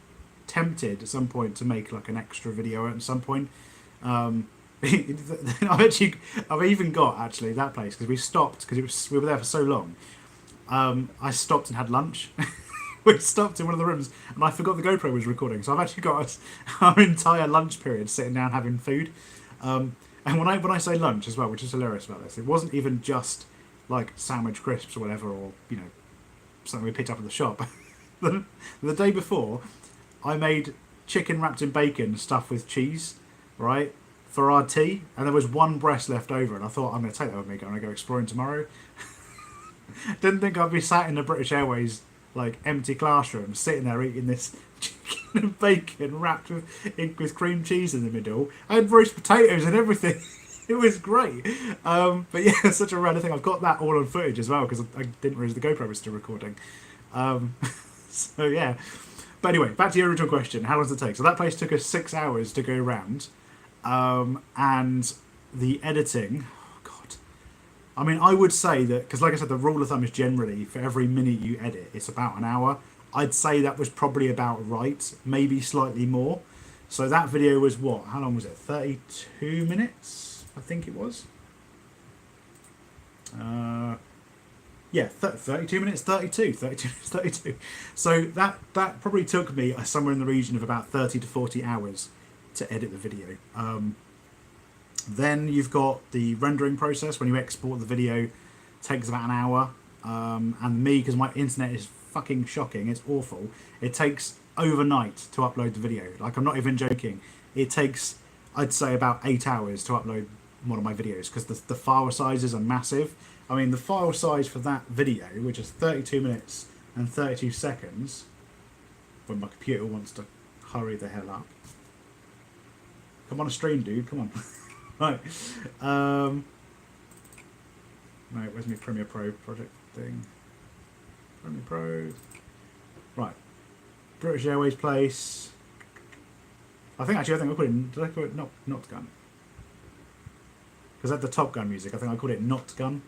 tempted at some point to make like an extra video at some point. I've even got actually that place, because we stopped because we were there for so long. I stopped and had lunch. We stopped in one of the rooms, and I forgot the GoPro was recording. So I've actually got our entire lunch period sitting down having food. And when I say lunch as well, which is hilarious about this, it wasn't even just like sandwich crisps or whatever, or something we picked up at the shop. The day before, I made chicken wrapped in bacon stuffed with cheese, right, for our tea, and there was one breast left over, and I thought, I'm going to take that with me when I go exploring tomorrow. Didn't think I'd be sat in the British Airways like empty classroom, sitting there eating this chicken and bacon wrapped with cream cheese in the middle. I had roast potatoes and everything. It was great. But yeah, it's such a random thing. I've got that all on footage as well, because I didn't realise the GoPro was still recording. So yeah. But anyway, back to your original question. How long does it take? So that place took us 6 hours to go around. And the editing, oh God. I mean, I would say that, because like I said, the rule of thumb is generally for every minute you edit, it's about an hour. I'd say that was probably about right, maybe slightly more. So that video was what? How long was it? 32 minutes, I think it was. Yeah, 32 minutes, 32 minutes, 32. So that probably took me somewhere in the region of about 30 to 40 hours to edit the video. Then you've got the rendering process. When you export the video, it takes about an hour. And me, because my internet is fucking shocking, it's awful, it takes overnight to upload the video. Like, I'm not even joking. It takes, I'd say, about 8 hours to upload one of my videos, because the file sizes are massive. I mean, the file size for that video, which is 32 minutes and 32 seconds, when my computer wants to hurry the hell up. Come on a stream, dude, come on. Right. Right, where's my Premiere Pro project thing? Premiere Pro. Right. British Airways place. I think I put it in, did I call it Not Gun? Because that's the Top Gun music. I think I called it Not Gun,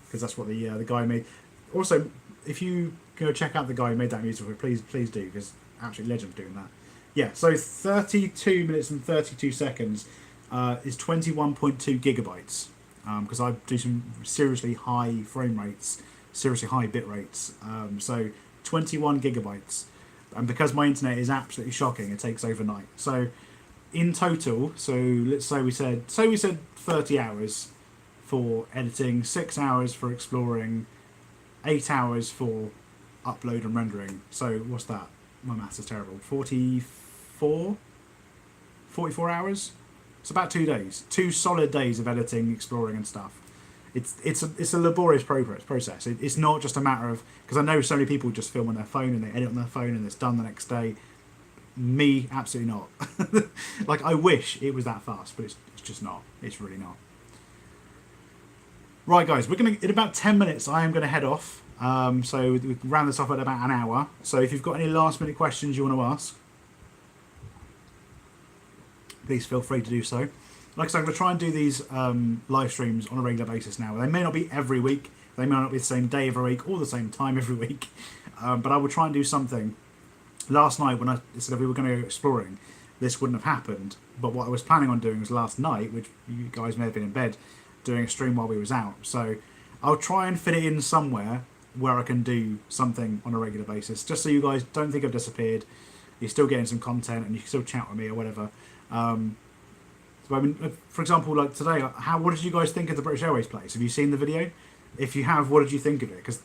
because that's what the guy made. Also, if you go check out the guy who made that music, please do, because absolute legend for doing that. Yeah, so 32 minutes and 32 seconds is 21.2 gigabytes, because I do some seriously high frame rates, seriously high bit rates. So 21 gigabytes, and because my internet is absolutely shocking, it takes overnight. So in total, so let's say we said 30 hours for editing, 6 hours for exploring, 8 hours for upload and rendering. So what's that? My maths is terrible. 44 hours. It's about 2 days, 2 solid days of editing, exploring and stuff. it's a laborious process. It's not just a matter of, because I know so many people just film on their phone and they edit on their phone and it's done the next day. Me, absolutely not. Like, I wish it was that fast, but it's just not. It's really not. Right, guys, we're gonna, in about 10 minutes I am gonna head off. So we can round this off at about an hour. So if you've got any last minute questions you want to ask, please feel free to do so. Like I said, I'm going to try and do these live streams on a regular basis now. They may not be every week, they may not be the same day every week or the same time every week, but I will try and do something. Last night when I said we were going to go exploring, this wouldn't have happened, but what I was planning on doing was last night, which you guys may have been in bed, doing a stream while we was out. So I'll try and fit it in somewhere where I can do something on a regular basis, just so you guys don't think I've disappeared. You're still getting some content and you can still chat with me or whatever. So I mean, for example, like today, what did you guys think of the British Airways place? Have you seen the video? If you have, what did you think of it? Because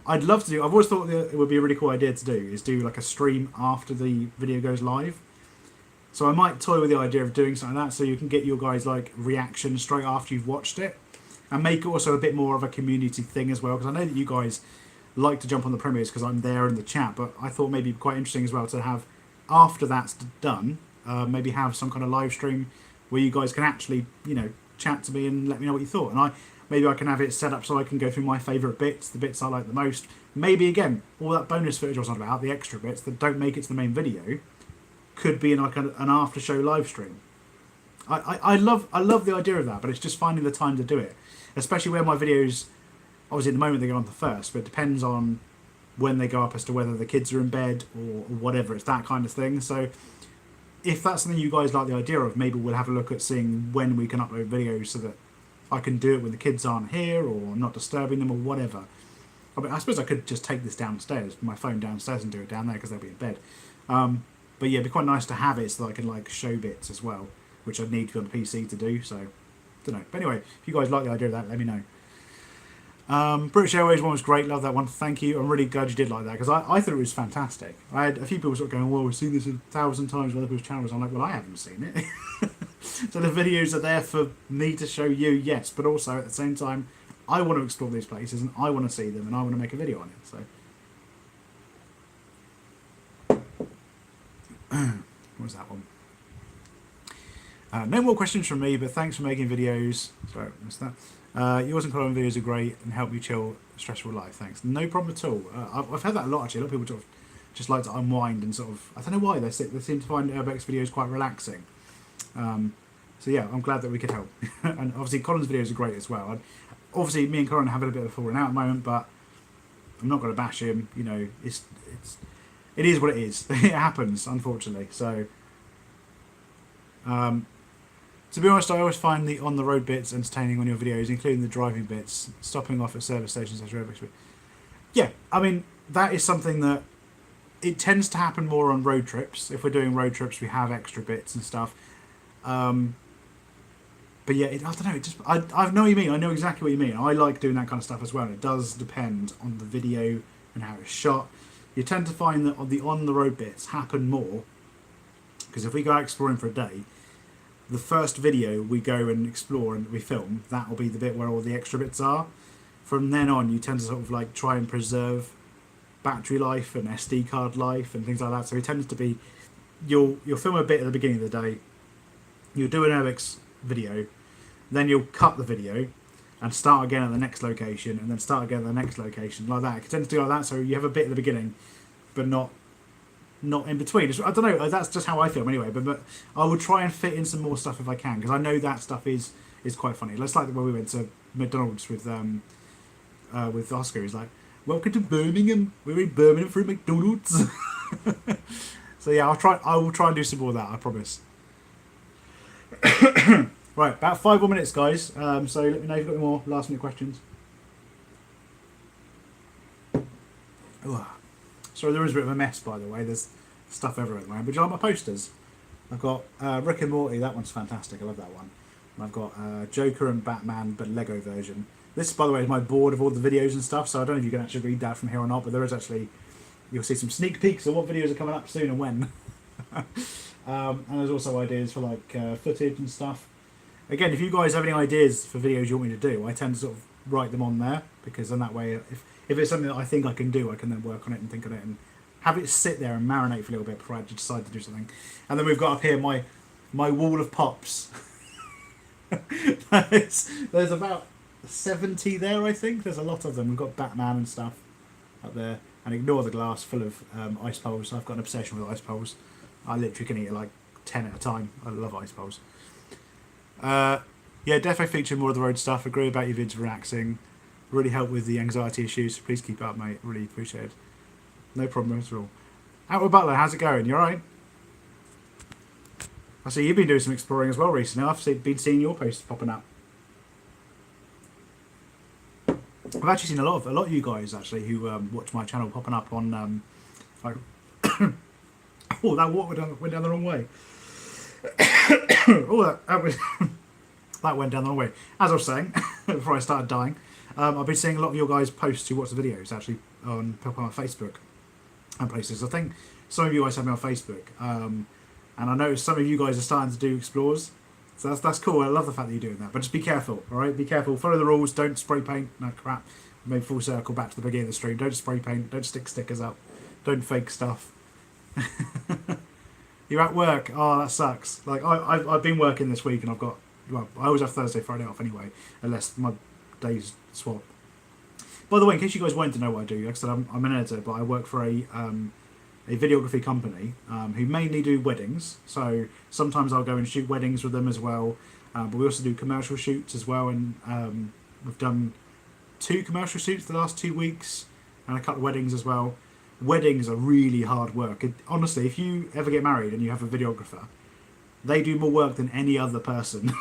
I'd love to do. I've always thought that it would be a really cool idea to do, is do like a stream after the video goes live. So I might toy with the idea of doing something like that, so you can get your guys like reaction straight after you've watched it, and make it also a bit more of a community thing as well. Because I know that you guys like to jump on the premieres because I'm there in the chat, but I thought maybe quite interesting as well to have, after that's done, maybe have some kind of live stream where you guys can actually, you know, chat to me and let me know what you thought. And maybe I can have it set up so I can go through my favourite bits, the bits I like the most. Maybe, again, all that bonus footage I was on about, the extra bits that don't make it to the main video, could be in like an after show live stream. I love the idea of that, but it's just finding the time to do it. Especially where my videos, obviously at the moment they go on the first, but it depends on when they go up as to whether the kids are in bed or whatever. It's that kind of thing. So if that's something you guys like the idea of, maybe we'll have a look at seeing when we can upload videos so that I can do it when the kids aren't here or not disturbing them or whatever. I mean, I suppose I could just take this downstairs, my phone downstairs, and do it down there because they'll be in bed. But yeah, it'd be quite nice to have it so that I can like show bits as well, which I'd need to be on the PC to do. So, don't know. But anyway, if you guys like the idea of that, let me know. British Airways one was great, love that one, thank you. I'm really glad you did like that, because I thought it was fantastic. I had a few people sort of going, well, we've seen this 1,000 times on other people's channels. I'm like, well, I haven't seen it. So the videos are there for me to show you, yes, but also at the same time, I want to explore these places and I want to see them and I want to make a video on it. So what was that one? No more questions from me, but thanks for making videos. Sorry, I missed that. Yours and Colin videos are great and help you chill a stressful life. Thanks. No problem at all. I've had that a lot actually. A lot of people sort of just like to unwind and sort of, I don't know why, they seem to find Urbex videos quite relaxing. So yeah, I'm glad that we could help. And obviously Colin's videos are great as well. Obviously me and Colin are having a bit of a falling out at the moment, but I'm not going to bash him. You know, it is what it is. It happens, unfortunately. So to be honest, I always find the on-the-road bits entertaining on your videos, including the driving bits, stopping off at service stations. Yeah, I mean, that is something that it tends to happen more on road trips. If we're doing road trips, we have extra bits and stuff. But yeah, I don't know. I know what you mean. I know exactly what you mean. I like doing that kind of stuff as well. It does depend on the video and how it's shot. You tend to find that the on-the-road bits happen more, because if we go out exploring for a day, the first video we go and explore and we film, that will be the bit where all the extra bits are. From then on, you tend to sort of like try and preserve battery life and SD card life and things like that. So it tends to be, you'll film a bit at the beginning of the day, you'll do an Urbex video, then you'll cut the video and start again at the next location, and then start again at the next location, like that. It tends to do like that, so you have a bit at the beginning, but not in between. I don't know, that's just how I film anyway, but I would try and fit in some more stuff if I can, because I know that stuff is quite funny. It's like when we went to McDonald's with Oscar. He's like, welcome to Birmingham, we're in Birmingham for McDonald's. So yeah, I will try and do some more of that, I promise. Right, about 5 more minutes, guys, so let me know if you've got any more last minute questions. Ugh. Sorry, there is a bit of a mess, by the way. There's stuff everywhere at the moment. But do you like my posters? I've got Rick and Morty. That one's fantastic. I love that one. And I've got Joker and Batman, but Lego version. This, by the way, is my board of all the videos and stuff. So I don't know if you can actually read that from here on out, but there is actually, you'll see some sneak peeks of what videos are coming up soon and when. And there's also ideas for like footage and stuff. Again, if you guys have any ideas for videos you want me to do, I tend to sort of write them on there, because then that way, if it's something that I think I can do, I can then work on it and think on it and have it sit there and marinate for a little bit before I actually decide to do something. And then we've got up here my wall of pops. There's about 70 there, I think. There's a lot of them. We've got Batman and stuff up there. And ignore the glass full of ice poles. I've got an obsession with ice poles. I literally can eat like 10 at a time. I love ice poles. Yeah, defo feature more of the road stuff. Agree about your vids relaxing. Really help with the anxiety issues. So please keep up, mate. Really appreciate it. No problem at all. Outward Butler, how's it going? You alright? I see you've been doing some exploring as well recently. I've been seeing your posts popping up. I've actually seen a lot of you guys actually who watch my channel popping up on like oh, that water went down the wrong way. Oh, that was that went down the wrong way. As I was saying before I started dying, I've been seeing a lot of your guys posts who watch the videos actually on Facebook and places. I think some of you guys have me on Facebook, and I noticed some of you guys are starting to do explores. So that's cool. I love the fact that you're doing that. But just be careful, all right? Be careful. Follow the rules. Don't spray paint. No crap. Maybe full circle back to the beginning of the stream. Don't spray paint. Don't stick stickers up. Don't fake stuff. You're at work. Oh, that sucks. Like I've been working this week, and I've got, well, I always have Thursday, Friday off anyway, unless my days swap. By the way, in case you guys wanted to know what I do, like I said, I'm an editor, but I work for a videography company who mainly do weddings. So sometimes I'll go and shoot weddings with them as well. But we also do commercial shoots as well. And we've done 2 commercial shoots the last 2 weeks and a couple of weddings as well. Weddings are really hard work. Honestly, if you ever get married and you have a videographer, they do more work than any other person.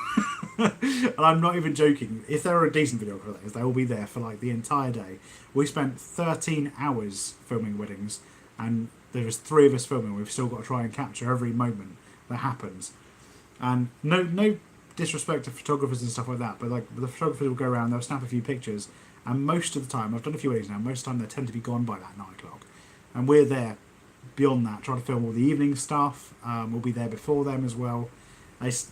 And I'm not even joking. If they're a decent videographer, they will be there for like the entire day. We spent 13 hours filming weddings, and there was 3 of us filming. We've still got to try and capture every moment that happens. And no disrespect to photographers and stuff like that, but like the photographers will go around, they'll snap a few pictures, and most of the time, I've done a few weddings now, most of the time they tend to be gone by that 9 o'clock. And we're there beyond that, trying to film all the evening stuff. We'll be there before them as well. It's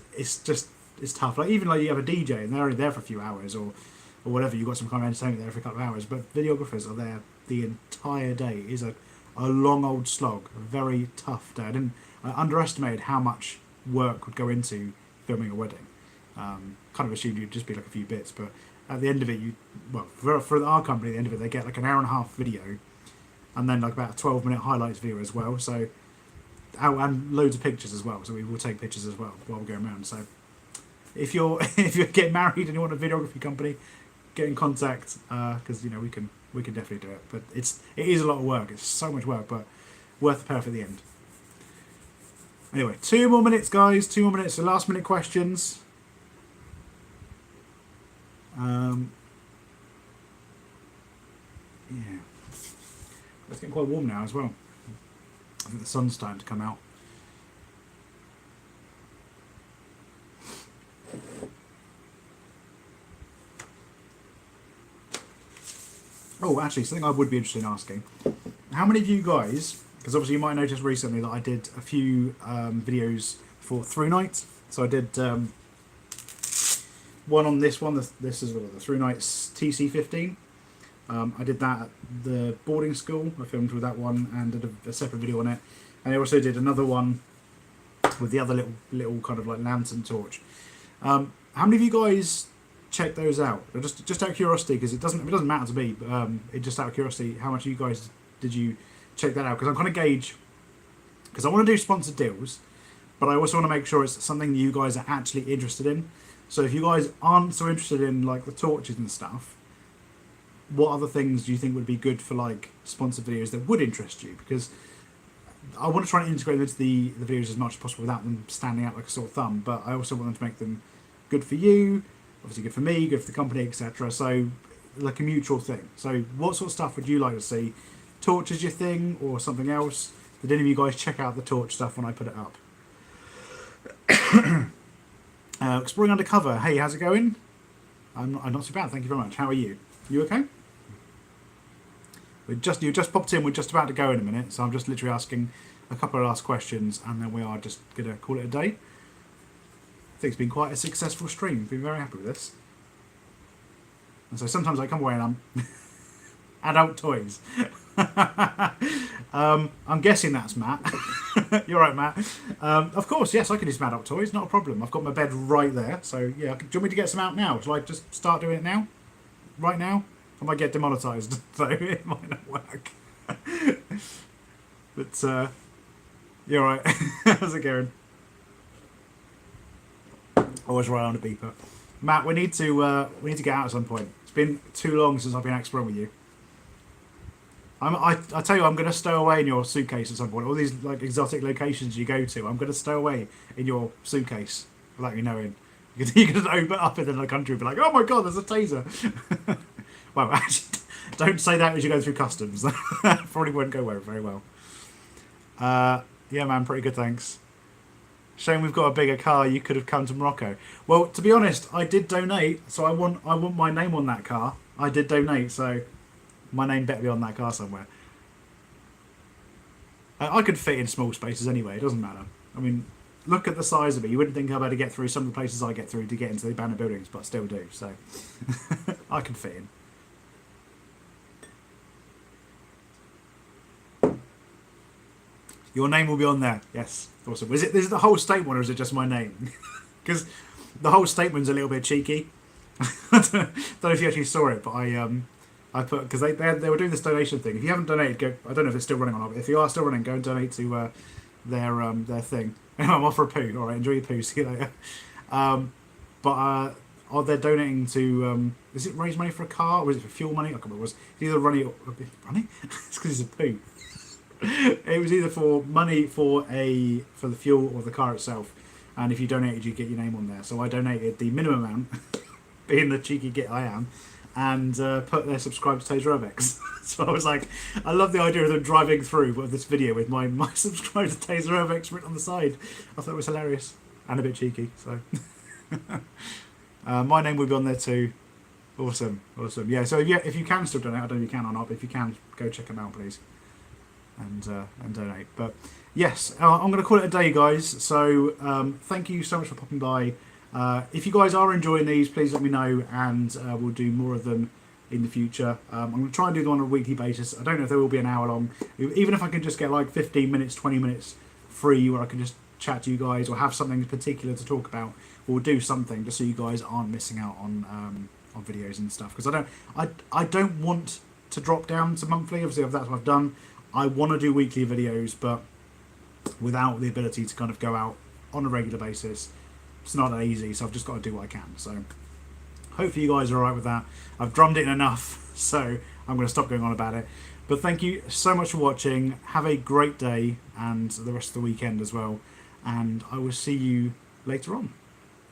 tough. Like even like you have a DJ and they're only there for a few hours or whatever. You've got some kind of entertainment there for a couple of hours, but videographers are there the entire day. It is a long old slog, a very tough day. I underestimated how much work would go into filming a wedding. Kind of assumed you'd just be like a few bits, but at the end of it, for our company, at the end of it, they get like an hour and a half video, and then like about a 12-minute highlights video as well. So, and loads of pictures as well. So we will take pictures as well while we're going around. So, if you're getting married and you want a videography company, get in contact because we can definitely do it. But it is a lot of work. It's so much work, but worth the payoff at the end. Anyway, 2 more minutes, guys. 2 more minutes. The last minute questions. Yeah. It's getting quite warm now as well. I think the sun's starting to come out. Oh, actually, something I would be interested in asking. How many of you guys, because obviously you might notice recently that I did a few videos for Through Night. So I did one on this one. This is the Through Night's TC15. I did that at the boarding school. I filmed with that one and did a separate video on it. And I also did another one with the other little kind of like lantern torch. How many of you guys check those out? Just out of curiosity, because it doesn't matter to me. But it just out of curiosity, how much of you guys did you check that out? Because I'm kind of gauge, because I want to do sponsored deals, but I also want to make sure it's something you guys are actually interested in. So if you guys aren't so interested in like the torches and stuff, what other things do you think would be good for like sponsored videos that would interest you? Because I want to try and integrate them into the videos as much as possible without them standing out like a sore thumb, but I also want them to make them good for you, obviously good for me, good for the company, etc. So like a mutual thing. So what sort of stuff would you like to see? Torch is your thing or something else? Did any of you guys check out the torch stuff when I put it up? Exploring Undercover, hey, how's it going? I'm not too bad, thank you very much. How are you? You okay? You just popped in, we're just about to go in a minute, so I'm just literally asking a couple of last questions and then we are just going to call it a day. I think it's been quite a successful stream, been very happy with this. And so sometimes I come away and I'm adult toys. I'm guessing that's Matt. You're right, Matt. Of course, yes, I can do some adult toys, not a problem. I've got my bed right there, so yeah. Do you want me to get some out now? Shall I just start doing it now? Right now? I might get demonetised, so it might not work. But you're right. How's it going? Always right on the beeper. Matt, we need to get out at some point. It's been too long since I've been exploring with you. I tell you, I'm going to stow away in your suitcase at some point. All these like exotic locations you go to, I'm going to stow away in your suitcase without you knowing. You can open up in the country and be like, oh my god, there's a taser. Well, actually, don't say that as you go through customs. Probably won't go very well. Yeah, man, pretty good, thanks. Shame we've got a bigger car. You could have come to Morocco. Well, to be honest, I did donate, so I want my name on that car. I did donate, so my name better be on that car somewhere. I could fit in small spaces anyway. It doesn't matter. I mean, look at the size of it. You wouldn't think I'd be able to get through some of the places I get through to get into the abandoned buildings, but I still do. So I can fit in. Your name will be on there. Yes, awesome. Is it the whole statement or is it just my name? Because the whole statement's a little bit cheeky. I don't know if you actually saw it, but I put, because they were doing this donation thing. If you haven't donated, go. I don't know if it's still running or not. But if you are still running, go and donate to their thing. I'm off for a poo. All right, enjoy your poo. See you later. They're donating to. Is it raise money for a car or is it for fuel money? I can't remember. It's either running. It's because it's a poo. It was either for money for the fuel or the car itself, and if you donated, you get your name on there. So I donated the minimum amount, being the cheeky git I am, and put their subscribe to Tazer Urbex. So I was like, I love the idea of them driving through with this video with my subscribe to Tazer Urbex written on the side. I thought it was hilarious and a bit cheeky. So my name will be on there too. Awesome. Yeah. So if you can still donate, I don't know if you can or not, but if you can, go check them out, please. And donate. But yes, I'm going to call it a day, guys. So thank you so much for popping by. If you guys are enjoying these, please let me know, and we'll do more of them in the future. I'm going to try and do them on a weekly basis. I don't know if they will be an hour long. Even if I can just get like 15 minutes, 20 minutes free, where I can just chat to you guys or have something particular to talk about, or do something just so you guys aren't missing out on videos and stuff. Because I don't want to drop down to monthly. Obviously, if that's what I've done. I want to do weekly videos, but without the ability to kind of go out on a regular basis, it's not that easy, so I've just got to do what I can. So hopefully you guys are alright with that. I've drummed it in enough, so I'm going to stop going on about it. But thank you so much for watching. Have a great day and the rest of the weekend as well. And I will see you later on.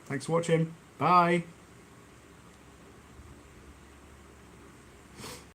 Thanks for watching. Bye.